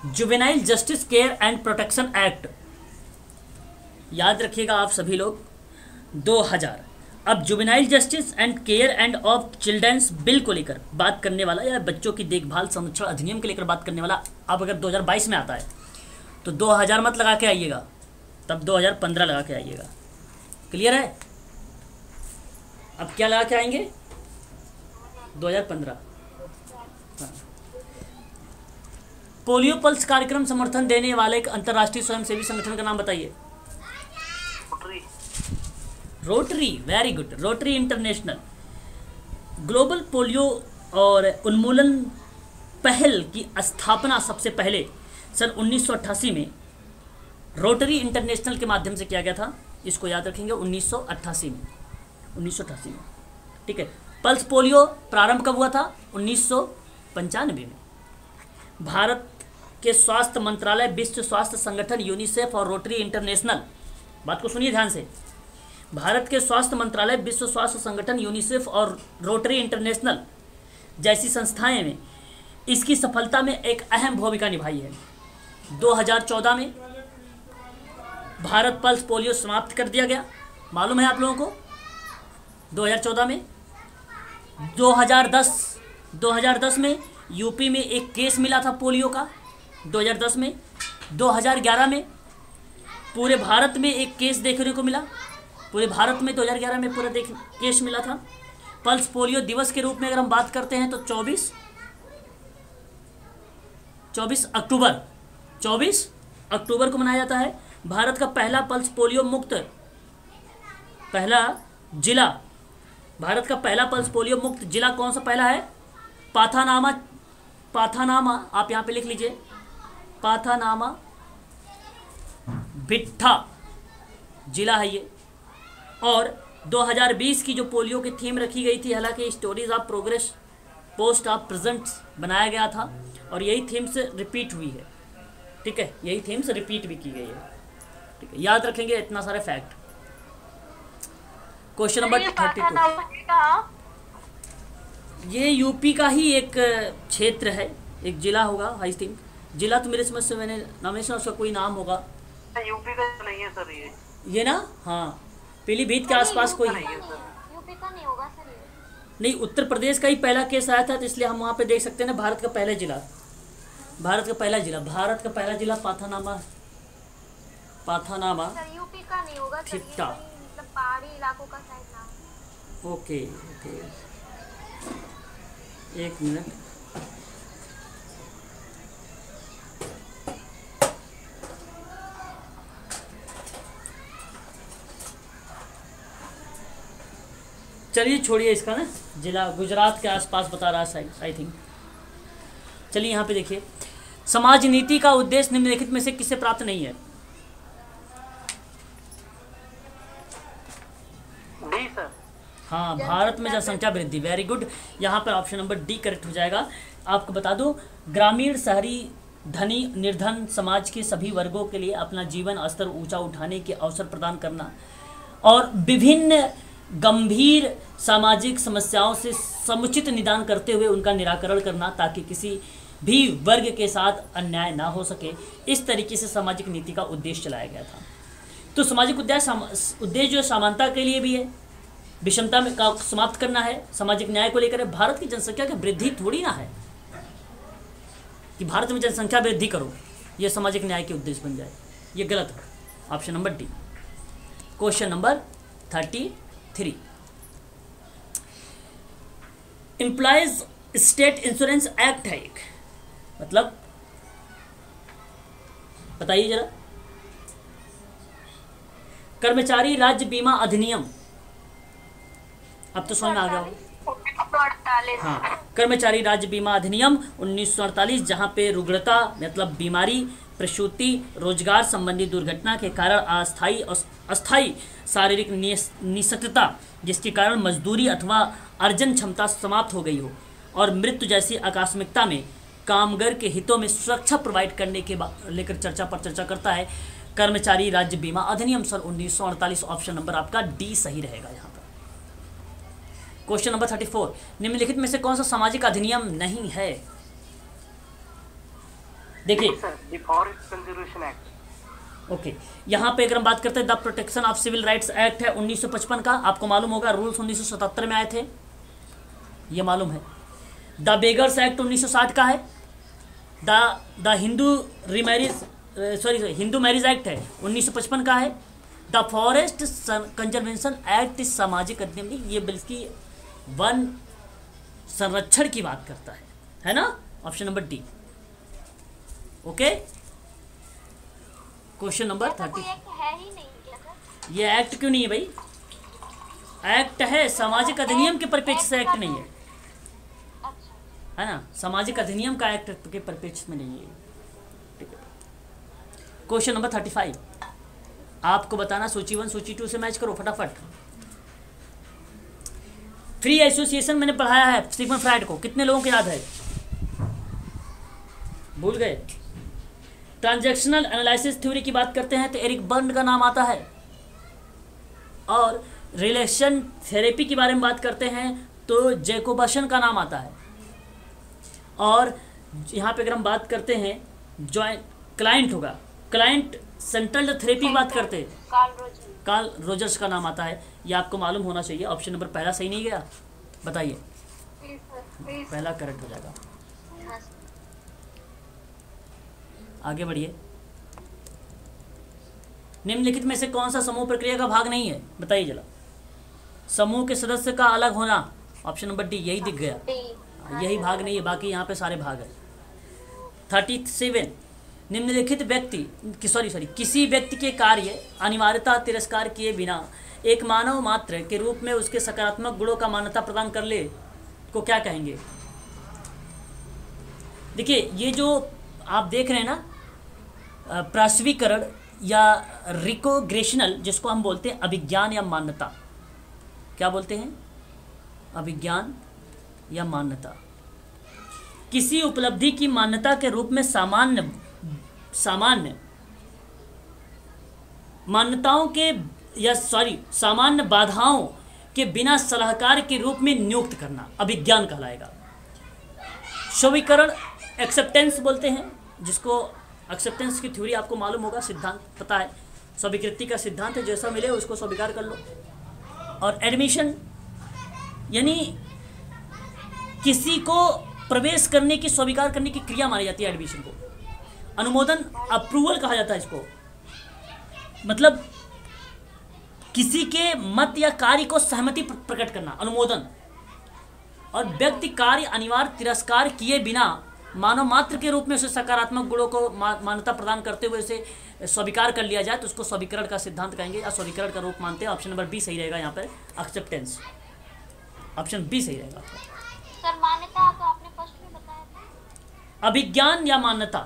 Speaker 1: Juvenile justice care and protection act, याद रखिएगा आप सभी लोग, 2000। अब juvenile justice and care and of childrens bill को लेकर बात करने वाला, या बच्चों की देखभाल संरक्षण अधिनियम के लेकर बात करने वाला, अब अगर 2022 में आता है तो 2000 मत लगा के आइएगा, तब 2015 लगा के आइएगा। क्लियर है? अब क्या लगा के आएंगे? 2015। हाँ। पोलियो पल्स कार्यक्रम समर्थन देने वाले एक अंतर्राष्ट्रीय स्वयंसेवी संगठन का नाम बताइए। Rotary, very good, rotary international. Global polio और उन्मूलन पहल की स्थापना सबसे पहले सन 1988 में रोटरी इंटरनेशनल के माध्यम से किया गया था। इसको याद रखेंगे, 1988 में। ठीक है। पल्स पोलियो प्रारंभ कब हुआ था? 1995 में। भारत के स्वास्थ्य मंत्रालय, विश्व स्वास्थ्य संगठन, यूनिसेफ और रोटरी इंटरनेशनल, बात को सुनिए ध्यान से, भारत के स्वास्थ्य मंत्रालय, विश्व स्वास्थ्य संगठन, यूनिसेफ और रोटरी इंटरनेशनल जैसी संस्थाएं में इसकी सफलता में एक अहम भूमिका निभाई है। 2014 में भारत पल्स पोलियो समाप्त कर दिया गया, मालूम है आप लोगों को? 2014 में 2010 में यूपी में एक केस मिला था पोलियो का, 2010 में। 2011 में पूरे भारत में एक केस देखने को मिला, पूरे भारत में 2011 में पूरा केस मिला था। पल्स पोलियो दिवस के रूप में अगर हम बात करते हैं तो 24 अक्टूबर को मनाया जाता है। भारत का पहला पल्स पोलियो मुक्त जिला, भारत का पहला पल्स पोलियो मुक्त जिला कौन सा पहला है? पाथानामा, आप यहाँ पे लिख लीजिए, पाथानामा भिट्ठा जिला है ये। और 2020 की जो पोलियो की थीम रखी गई थी, हालांकि stories of progress post of present बनाया गया था और यही थीम से रिपीट हुई है, ठीक है, यही थीम से रिपीट भी की गई है, ठीक है, याद रखेंगे इतना सारे फैक्ट। क्वेश्चन नंबर 32, ये यूपी का ही एक क्षेत्र है, एक जिला होगा, आई थिंक जिला तो मेरे समझ से मैंने नामेशन उसका कोई नाम होगा।
Speaker 3: यूपी का नहीं है सर
Speaker 1: ये ना, हाँ, पीलीभीत के आसपास कोई
Speaker 2: यूपी का नहीं होगा सर ये।
Speaker 1: नहीं, उत्तर प्रदेश का ही पहला केस आया था, तो इसलिए हम वहाँ पे देख सकते हैं ना, भारत का पहला जिला पाथानामा
Speaker 2: सर यूपी का नहीं होगा सर, ये
Speaker 1: ठिट्टा।
Speaker 2: मतलब पहाड़ी इलाकों का साइड नाम।
Speaker 1: ओके, एक मिनट, चलिए छोड़िए इसका ना, जिला गुजरात के आसपास बता रहा है आई थिंक। चलिए यहाँ पे देखिए, समाज नीति का उद्देश्य निम्नलिखित में से किसे प्राप्त नहीं है?
Speaker 3: D sir.
Speaker 1: हाँ, भारत में जनसंख्या वृद्धि, वेरी गुड। यहाँ पर ऑप्शन नंबर डी करेक्ट हो जाएगा। आपको बता दूं, ग्रामीण, शहरी, धनी, निर्धन समाज के सभी वर्गों के लिए अपना जीवन स्तर ऊंचा उठाने के अवसर प्रदान करना और विभिन्न गंभीर सामाजिक समस्याओं से समुचित निदान करते हुए उनका निराकरण करना, ताकि किसी भी वर्ग के साथ अन्याय ना हो सके, इस तरीके से सामाजिक नीति का उद्देश्य चलाया गया था। तो सामाजिक उद्देश्य जो समानता के लिए भी है, विषमता में का समाप्त करना है, सामाजिक न्याय को लेकर है। भारत की जनसंख्या की वृद्धि थोड़ी ना है कि भारत में जनसंख्या वृद्धि करो, ये सामाजिक न्याय के उद्देश्य बन जाए, ये गलत है। Option number D. Question number 33, employees state insurance act है एक, मतलब बताइए जरा। कर्मचारी राज्य बीमा अधिनियम, अब तो समझ में आ गया होगा। हाँ, कर्मचारी राज्य बीमा अधिनियम 1948, जहां पे रुग्णता मतलब बीमारी, प्रसूति, रोजगार संबंधी दुर्घटना के कारण अस्थायी शारीरिक निःशक्तता, जिसके कारण मजदूरी अथवा अर्जन क्षमता समाप्त हो गई हो, और मृत्यु जैसी आकस्मिकता में कामगार के हितों में सुरक्षा प्रोवाइड करने के लेकर चर्चा करता है कर्मचारी राज्य बीमा अधिनियम सन 1948। ऑप्शन नंबर आपका डी सही रहेगा यहाँ पर। क्वेश्चन नंबर 34, निम्नलिखित में से कौन सा सामाजिक अधिनियम नहीं है? देखिए,
Speaker 3: फॉरेस्ट कंजर्वेशन एक्ट।
Speaker 1: ओके, यहाँ पे अगर हम बात करते हैं, the protection of civil rights act है 1955 का, आपको मालूम होगा। रूल्स 1977 में आए थे, ये मालूम है। द बेगर्स एक्ट 1960 का है। द हिंदू मैरिज एक्ट है 1955 का है। द फॉरेस्ट कंजर्वेशन एक्ट सामाजिक अधिनियम, ये बल्कि वन संरक्षण की बात करता है ना। Option number D. Okay, question number 30,
Speaker 2: है ही नहीं क्या सर?
Speaker 1: ये एक्ट क्यों नहीं है भाई? एक्ट है, सामाजिक अधिनियम के परिप्रेक्ष्य से एक्ट नहीं है, है ना, सामाजिक अधिनियम का एक्ट के परिप्रेक्ष्य में नहीं है, ठीक है। क्वेश्चन नंबर 35, आपको बताना सूची 1 सूची 2 से मैच करो फटाफट। फ्री एसोसिएशन मैंने पढ़ाया है सिगमंड फ्राइड को, कितने लोगों को याद है? भूल गए? ट्रांजैक्शनल एनालिसिस थ्योरी की बात करते हैं तो एरिक बर्न का नाम आता है। और रिलेशन थेरेपी के बारे में बात करते हैं तो जैकोबसन का नाम आता है। और यहाँ पे अगर हम बात करते हैं जॉइंट क्लाइंट होगा, क्लाइंट सेंट्रल थेरेपी की बात करते हैं, कार्ल रोजर्स का नाम आता है। ये आपको मालूम होना चाहिए। ऑप्शन नंबर पहला सही नहीं गया, बताइए। पहला करेक्ट हो जाएगा। आगे बढ़िए। निम्नलिखित में से कौन सा समूह प्रक्रिया का भाग नहीं है, बताइए जरा। समूह के सदस्य का अलग होना, ऑप्शन नंबर डी, यही दिख गया, यही भाग नहीं है, बाकी यहाँ पे सारे भाग है। 37 निम्नलिखित व्यक्ति किसी व्यक्ति के कार्य अनिवार्यता तिरस्कार किए बिना एक मानव मात्र के रूप में उसके सकारात्मक गुणों का मान्यता प्रदान कर ले को क्या कहेंगे। देखिए ये जो आप देख रहे हैं ना, पार्श्वीकरण या रिकोग्रेशनल, जिसको हम बोलते हैं अभिज्ञान या मान्यता, क्या बोलते हैं, अभिज्ञान या मान्यता। किसी उपलब्धि की मान्यता के रूप में सामान्य मान्यताओं के सामान्य बाधाओं के बिना सलाहकार के रूप में नियुक्त करना अभिज्ञान कहलाएगा। स्वीकरण एक्सेप्टेंस बोलते हैं, जिसको एक्सेप्टेंस की थ्योरी आपको मालूम होगा, सिद्धांत पता है, स्वीकृति का सिद्धांत है, जैसा मिले उसको स्वीकार कर लो। और एडमिशन यानी किसी को प्रवेश करने की, स्वीकार करने की क्रिया मानी जाती है एडमिशन को। अनुमोदन अप्रूवल कहा जाता है इसको, मतलब किसी के मत या कार्य को सहमति प्रकट करना, अनुमोदन। और व्यक्ति कार्य अनिवार्य तिरस्कार किए बिना मानव मात्र के रूप में उसे सकारात्मक गुणों को मान्यता प्रदान करते हुए उसे स्वीकार कर लिया जाए तो उसको स्वीकरण का सिद्धांत कहेंगे या स्वीकरण का रूप मानते हैं। ऑप्शन नंबर बी सही रहेगा यहाँ पर, एक्सेप्टेंस, ऑप्शन बी सही रहेगा।
Speaker 2: सर मान्यता तो आपने फर्स्ट में बताया था।
Speaker 1: अभिज्ञान या मान्यता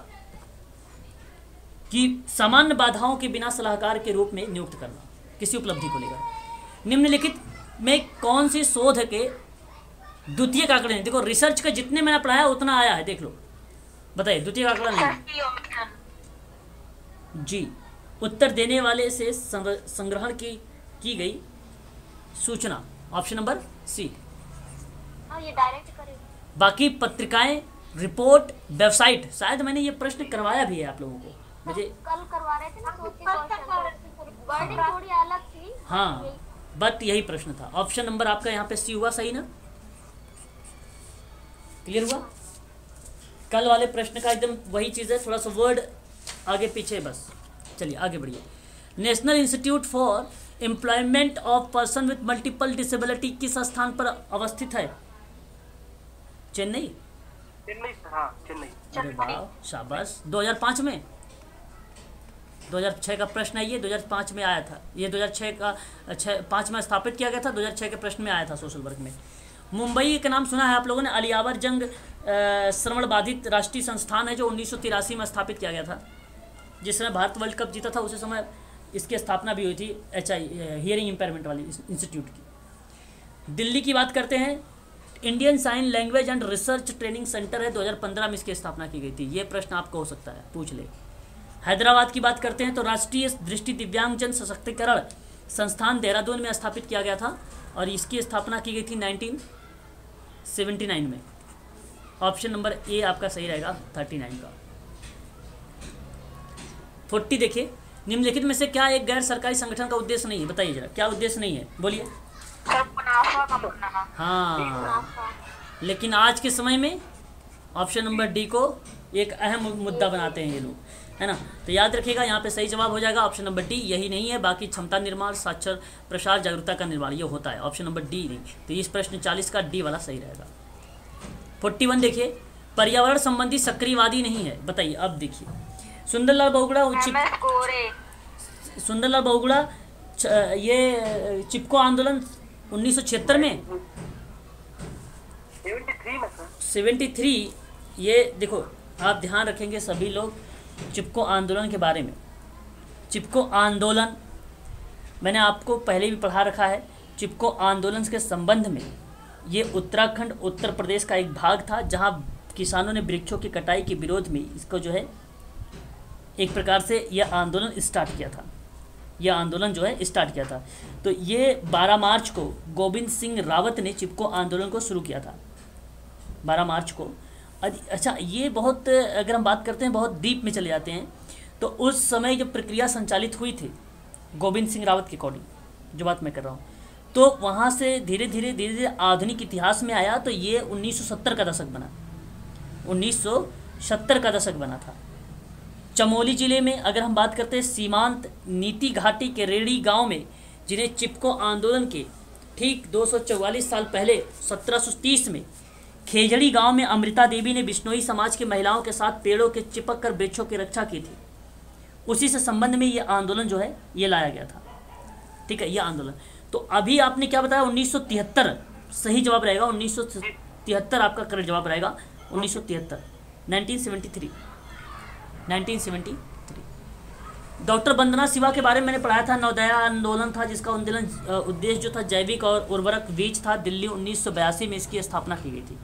Speaker 1: कि सामान्य बाधाओं के बिना सलाहकार के रूप में नियुक्त करना किसी उपलब्धि को लेकर। निम्नलिखित में कौन सी शोध के द्वितीय आंकड़े नहीं, देखो रिसर्च का जितने मैंने पढ़ाया उतना आया है, देख लो, बताइए द्वितीय आंकड़ा नहीं जी। उत्तर देने वाले से संग्रहण की गई सूचना, ऑप्शन नंबर सी।
Speaker 2: ये डायरेक्ट करेगा।
Speaker 1: बाकी पत्रिकाएं, रिपोर्ट, वेबसाइट, शायद मैंने ये प्रश्न करवाया भी है आप लोगों को, मुझे
Speaker 2: कल करवा रहे थे ना, वर्डिंग थोड़ी अलग थी।
Speaker 1: हाँ, बट यही प्रश्न था। ऑप्शन नंबर आपका यहाँ पे सी हुआ सही ना, क्लियर हुआ। कल वाले प्रश्न का एकदम वही चीज़ है, थोड़ा सा वर्ड आगे पीछे बस। चलिए आगे बढ़िए। National institute for employment of person with multiple disability किस स्थान पर अवस्थित है? चेन्नई।
Speaker 3: चेन्नई सर, हाँ चेन्नई।
Speaker 1: अरे वाह, शाबाश। 2005 में, 2006 का प्रश्न है ये, 2005 में आया था ये, 2006 का 5 में स्थापित किया गया था, 2006 के प्रश्न में आया था सोशल वर्क में। मुंबई का नाम सुना है आप लोगों ने, अलियावर जंग श्रवण बाधित राष्ट्रीय संस्थान है जो 1983 में स्थापित किया गया था। जिस समय भारत वर्ल्ड कप जीता था उसी समय इसकी स्थापना भी हुई थी, हियरिंग इम्पेयरमेंट वाली इंस्टीट्यूट की। दिल्ली की बात करते हैं, Indian sign language and research training centre है, 2015 में इसकी स्थापना की गई थी। ये प्रश्न आपको हो सकता है, पूछ ले। हैदराबाद की बात करते हैं तो राष्ट्रीय दृष्टि दिव्यांगजन सशक्तिकरण संस्थान देहरादून में स्थापित किया गया था और इसकी स्थापना की गई थी 1979 में। ऑप्शन नंबर ए आपका सही रहेगा, 39 का। 40 देखिए, निम्नलिखित में से क्या एक गैर सरकारी संगठन का उद्देश्य नहीं है? बताइए जरा, क्या उद्देश्य नहीं है, बोलिए।
Speaker 2: मुनाफा कमाना।
Speaker 1: हाँ, लेकिन आज के समय में ऑप्शन नंबर डी को एक अहम मुद्दा बनाते हैं ये लोग, है ना। तो याद रखिएगा, यहाँ पे सही जवाब हो जाएगा ऑप्शन नंबर डी, यही नहीं है। बाकी क्षमता निर्माण, साक्षर प्रसार, जागरूकता का निर्माण, ये होता है। ऑप्शन नंबर डी नहीं, तो इस प्रश्न 40 का डी वाला सही रहेगा। 41 देखिए, पर्यावरण संबंधी सक्रियवादी नहीं है, बताइए। अब देखिए, सुंदरलाल बहुगुणा ये चिपको आंदोलन 1976 में
Speaker 3: 73 में सर।
Speaker 1: 73, ये देखो आप ध्यान रखेंगे सभी लोग चिपको आंदोलन के बारे में। चिपको आंदोलन मैंने आपको पहले भी पढ़ा रखा है। चिपको आंदोलन के संबंध में ये उत्तराखंड, उत्तर प्रदेश का एक भाग था जहां किसानों ने वृक्षों की कटाई के विरोध में इसको जो है एक प्रकार से यह आंदोलन स्टार्ट किया था। यह आंदोलन जो है स्टार्ट किया था। तो ये 12 मार्च को गोविंद सिंह रावत ने चिपको आंदोलन को शुरू किया था, 12 मार्च को। अच्छा, ये बहुत, अगर हम बात करते हैं बहुत डीप में चले जाते हैं, तो उस समय जो प्रक्रिया संचालित हुई थी गोविंद सिंह रावत के अकॉर्डिंग, जो बात मैं कर रहा हूँ, तो वहाँ से धीरे धीरे आधुनिक इतिहास में आया। तो ये 1970 का दशक बना, 1970 का दशक बना था। चमोली जिले में अगर हम बात करते हैं सीमांत नीति घाटी के रेड़ी गांव में, जिन्हें चिपको आंदोलन के ठीक 244 साल पहले 1730 में खेजड़ी गांव में अमृता देवी ने बिश्नोई समाज की महिलाओं के साथ पेड़ों के चिपक कर वृक्षों की रक्षा की थी। उसी से संबंध में ये आंदोलन जो है ये लाया गया था। ठीक है, यह आंदोलन। तो अभी आपने क्या बताया, 1973 सही जवाब रहेगा, 1973 आपका करेक्ट जवाब रहेगा, 1973, 1973। डॉक्टर वंदना शिवा के बारे में मैंने पढ़ाया था, नवोदय आंदोलन था जिसका उद्देश्य जो था जैविक और उर्वरक बीज था। दिल्ली 1982 में इसकी स्थापना की गई थी।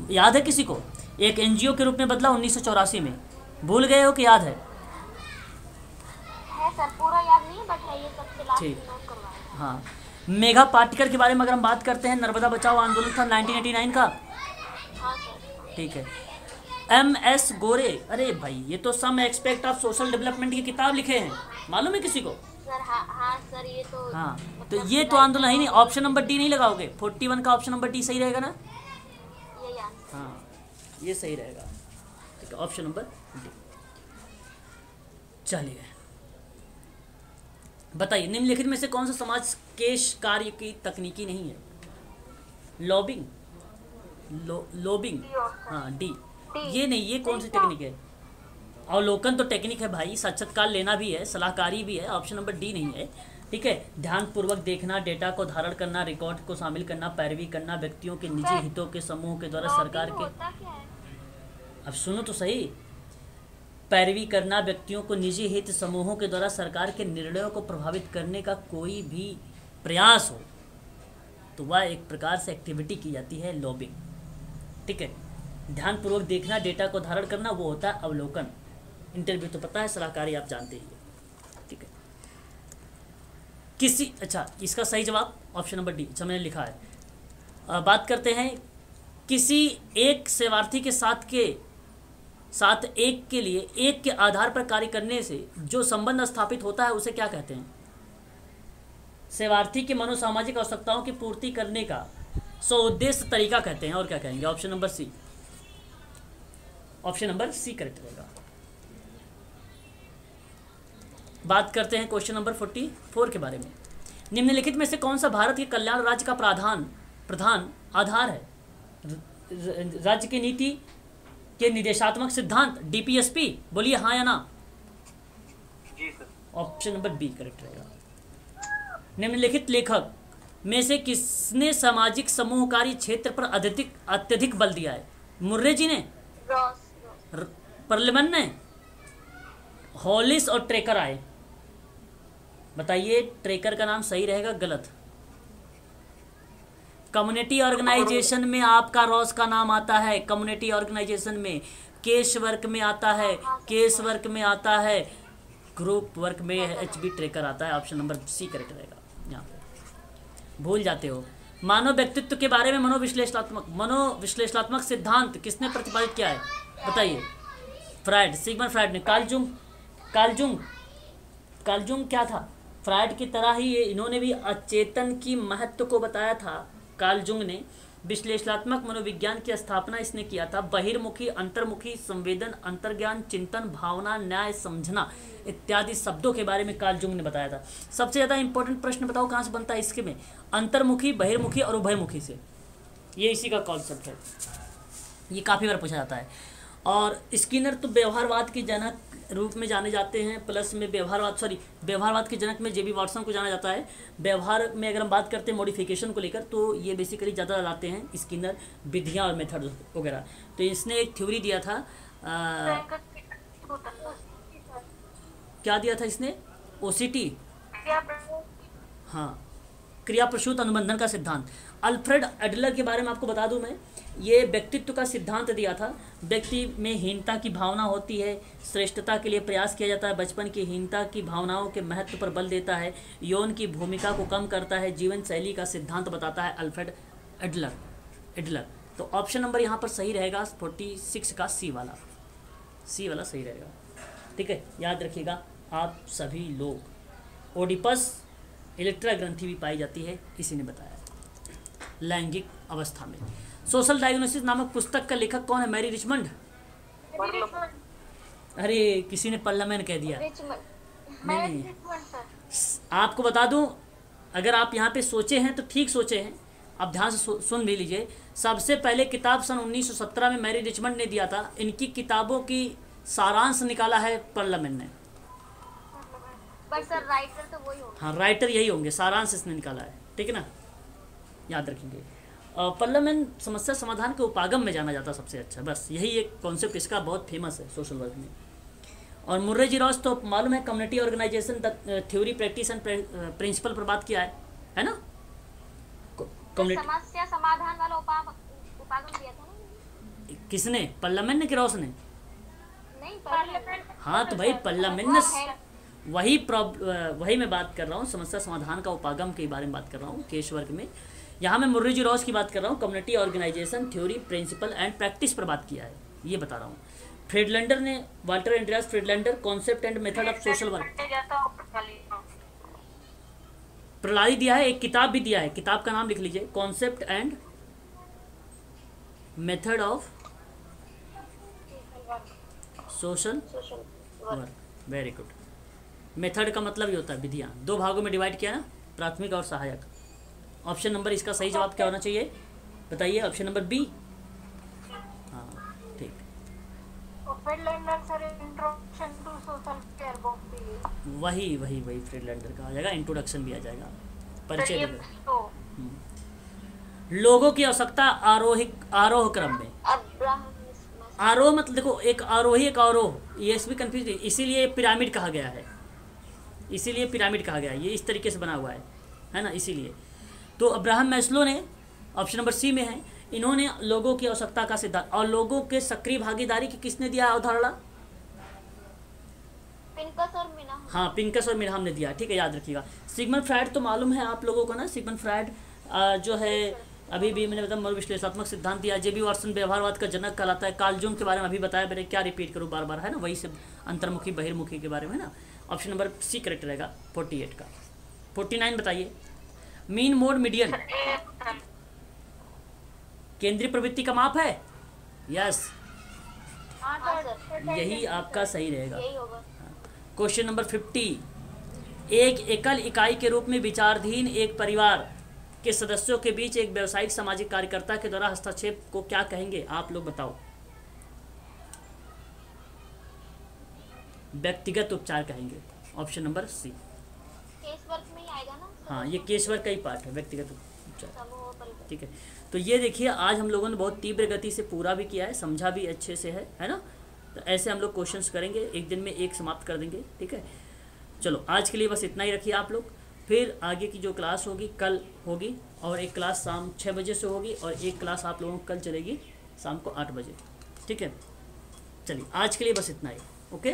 Speaker 1: याद है किसी को? एक एनजीओ के रूप में बदला 1984 में। भूल गए हो कि याद है?
Speaker 2: सर पूरा याद नहीं, बट है ये सबसे लास्ट
Speaker 1: ठीक,
Speaker 2: नोट करवाया।
Speaker 1: हाँ। मेघा पाटकर के बारे में अगर हम बात करते हैं, नर्मदा बचाओ आंदोलन था 1989 का।
Speaker 2: हाँ सर।
Speaker 1: ठीक है। MS गोरे, अरे भाई ये तो सम एक्सपेक्ट ऑफ सोशल डेवलपमेंट की किताब लिखे हैं, मालूम है किसी को?
Speaker 2: सर हाँ सर, ये तो
Speaker 1: हाँ, तो
Speaker 2: मतलब
Speaker 1: ये तो आंदोलन ही नहीं। ऑप्शन नंबर डी नहीं लगाओगे? 41 का ऑप्शन नंबर डी सही रहेगा ना?
Speaker 2: ये आंसर।
Speaker 1: हाँ, ये सही रहेगा। ठीक है, ऑप्शन नंबर डी। चलिए बताइए, निम्नलिखित में से कौन सा समाज केश कार्य की तकनीकी नहीं है? लॉबिंग, लॉबिंग, हाँ डी। ये नहीं, ये कौन सी टेक्निक है? अवलोकन तो टेक्निक है भाई, साक्षात्कार लेना भी है, सलाहकारी भी है। ऑप्शन नंबर डी नहीं है। ठीक है, ध्यानपूर्वक देखना, डेटा को धारण करना, रिकॉर्ड को शामिल करना, पैरवी करना, व्यक्तियों के निजी हितों के समूह के द्वारा सरकार के,
Speaker 2: होता क्या है?
Speaker 1: अब सुनो तो सही, पैरवी करना, व्यक्तियों को निजी हित समूहों के द्वारा सरकार के निर्णयों को प्रभावित करने का कोई भी प्रयास हो तो वह एक प्रकार से एक्टिविटी की जाती है लॉबिंग। ठीक है, ध्यानपूर्वक देखना, डेटा को धारण करना, वो होता है अवलोकन। इंटरव्यू तो पता है, सलाहकारी आप जानते ही हैं। ठीक है, किसी, अच्छा इसका सही जवाब ऑप्शन नंबर डी, अच्छा मैंने लिखा है। बात करते हैं, किसी एक सेवार्थी के साथ एक के लिए एक के आधार पर कार्य करने से जो संबंध स्थापित होता है उसे क्या कहते हैं? सेवार्थी की मनोसामाजिक आवश्यकताओं की पूर्ति करने का सौउद्देश्य तरीका कहते हैं। और क्या कहेंगे? Option number C, option number C correct रहेगा। बात करते हैं क्वेश्चन नंबर 44 के बारे में। निम्नलिखित में से कौन सा भारत के कल्याण राज्य का प्रधान आधार है? राज्य की नीति के निर्देशात्मक सिद्धांत, DPSP, बोलिए हाँ या ना?
Speaker 3: जी sir.
Speaker 1: Option number B correct रहेगा। निम्नलिखित लेखक में से किसने सामाजिक समूहकारी क्षेत्र पर अत्यधिक बल दिया है? मुर्रे जी ने, परलिमन ने, हॉलिस और ट्रेकर आए। बताइए ट्रेकर का नाम सही रहेगा गलत? कम्युनिटी ऑर्गेनाइजेशन में आपका रॉस का नाम आता है, कम्युनिटी ऑर्गेनाइजेशन में, केस वर्क में आता है, केस वर्क में आता है, ग्रुप वर्क में HB ट्रेकर आता है। ऑप्शन नंबर सी करेक्ट रहेगा। यहाँ पे भूल जाते हो। मानव व्यक्तित्व के बारे में मनोविश्लेषणात्मक सिद्धांत किसने प्रतिपादित किया है? बताइए। फ्रायड, सिगमंड फ्रायड ने। कार्लजुंग क्या था? फ्रायड की तरह ही इन्होंने भी अचेतन की महत्व को बताया था। कार्लजुंग ने विश्लेषणात्मक मनोविज्ञान की स्थापना इसने किया था। बहिर्मुखी, अंतर्मुखी, संवेदन, अंतर्ज्ञान, चिंतन, भावना, न्याय, समझना इत्यादि शब्दों के बारे में कार्लजुंग ने बताया था। सबसे ज़्यादा इंपॉर्टेंट प्रश्न बताओ कहाँ से बनता है इसके में? अंतर्मुखी, बहिर्मुखी और उभयमुखी से। ये इसी का कॉन्सेप्ट है, ये काफ़ी बार पूछा जाता है। और स्किनर तो व्यवहारवाद के जनक रूप में जाने जाते हैं, प्लस में व्यवहारवाद के जनक में JB वाटसन को जाना जाता है। व्यवहार में अगर हम बात करते हैं मॉडिफिकेशन को लेकर, तो ये बेसिकली ज़्यादा लाते हैं स्किनर, विधियाँ और मेथड वगैरह। तो इसने एक थ्योरी दिया था, क्या दिया था इसने? OCT, हाँ, क्रियाप्रसूत अनुबंधन का सिद्धांत। अल्फ्रेड एडलर के बारे में आपको बता दूं मैं, ये व्यक्तित्व का सिद्धांत दिया था। व्यक्ति में हीनता की भावना होती है, श्रेष्ठता के लिए प्रयास किया जाता है, बचपन की हीनता की भावनाओं के महत्व पर बल देता है, यौन की भूमिका को कम करता है, जीवन शैली का सिद्धांत बताता है अल्फ्रेड एडलर। तो ऑप्शन नंबर यहाँ पर सही रहेगा 46 का सी वाला सही रहेगा। ठीक है, याद रखिएगा आप सभी लोग। ओडिपस इलेक्ट्रा ग्रंथि भी पाई जाती है, इसी ने बताया लैंगिक अवस्था में। सोशल डायग्नोसिस नामक पुस्तक का लेखक कौन है? Mary Richmond. अरे किसी ने पार्लियामेंट कह दिया। नहीं, आपको बता दूं, अगर आप यहाँ पे सोचे हैं तो ठीक सोचे हैं, आप ध्यान से सुन भी लीजिए। सबसे पहले किताब सन 1917 में मैरी रिचमंड ने दिया था। इनकी किताबों की सारांश निकाला है पार्लियामेंट ने।
Speaker 2: पर सर राइटर तो वही होंगे।
Speaker 1: हाँ, राइटर यही होंगे, सारांश इसने निकाला है। ठीक है ना, याद रखेंगे। पार्लियामेंट समस्या समाधान के उपागम में जाना जाता सबसे अच्छा, बस यही एक कॉन्सेप्ट इसका बहुत फेमस है सोशल वर्क में। और मुर्रे जी रॉस तो मालूम है, community organisation the theory practice and principle पर बात किया है ना।
Speaker 2: समस्या समाधान वाला उपागम दिया था ना
Speaker 1: किसने? पार्लियामेंट ने कि रॉस ने?
Speaker 2: नहीं, पार्लियामेंट।
Speaker 1: हाँ तो भाई पार्लियामेंट ने वही मैं बात कर रहा हूँ, समस्या समाधान का उपागम के बारे में बात कर रहा हूँ केस वर्क में। यहाँ मैं मुर्रे जी रॉस की बात कर रहा हूँ, community organisation theory principle and practice पर बात किया है, ये बता रहा हूँ। फ्रेडलैंडर ने, Walter Andreas Friedlander, concept and method of social work. प्रणाली दिया है, एक किताब भी दिया है, किताब का नाम लिख लीजिए, concept and method of social work. Very good. Method का मतलब ये होता है विधियाँ। 2 भागों में डिवाइड किया ना, प्राथमिक और सहायक। ऑप्शन नंबर इसका सही जवाब क्या होना चाहिए बताइए? Option number B. हाँ ठीक, वही फ्रीडलैंडर का आ जाएगा, इंट्रोडक्शन भी आ जाएगा, परिचय। लोगों की आवश्यकता आरोह क्रम में। आरोह मतलब देखो, एक आरोही एक अवरोह, ये भी कंफ्यूज, इसीलिए पिरामिड कहा गया है, ये इस तरीके से बना हुआ है ना, इसीलिए। तो अब्राहम मैस्लो ने, ऑप्शन नंबर सी में है, इन्होंने लोगों की आवश्यकता का सिद्धांत और लोगों के सक्रिय भागीदारी की किसने दिया अवधारणा?
Speaker 2: पिनकस और मिनहाम।
Speaker 1: हाँ, पिनकस और मिनहाम ने दिया। ठीक है, याद रखिएगा। सिगमंड फ्रायड तो मालूम है आप लोगों को ना, सिगमंड फ्रायड जो है अभी भी मैंने बताया मनोविश्लेषणात्मक सिद्धांत दिया। जेबी वाटसन व्यवहारवाद का जनक कहलाता है। कार्ल जूंग के बारे में अभी बताया, मैंने क्या रिपीट करूँ बार बार, है ना, वही से अंतर्मुखी बहिर्मुखी के बारे में ना। ऑप्शन नंबर सी करेक्ट रहेगा 48 का। 49 बताइए। मीन मोड मीडियन केंद्रीय प्रवृत्ति का माप है। यस, यही आपका सही रहेगा। क्वेश्चन नंबर 50, एक एकल इकाई के रूप में विचाराधीन एक परिवार के सदस्यों के बीच एक व्यवसायिक सामाजिक कार्यकर्ता के द्वारा हस्तक्षेप को क्या कहेंगे? आप लोग बताओ। व्यक्तिगत उपचार कहेंगे। Option number C.
Speaker 2: Case work में ही आएगा ना?
Speaker 1: हाँ, ये केस वर्क का ही पार्ट है, व्यक्तिगत उपचार। ठीक है, तो ये देखिए आज हम लोगों ने बहुत तीव्र गति से पूरा भी किया है, समझा भी अच्छे से है ना। तो ऐसे हम लोग क्वेश्चंस करेंगे, एक दिन में एक समाप्त कर देंगे। ठीक है, चलो आज के लिए बस इतना ही रखिए आप लोग। फिर आगे की जो क्लास होगी कल होगी, और एक क्लास शाम 6 बजे से होगी, और एक क्लास आप लोगों को कल चलेगी शाम को 8 बजे। ठीक है, चलिए आज के लिए बस इतना ही। ओके।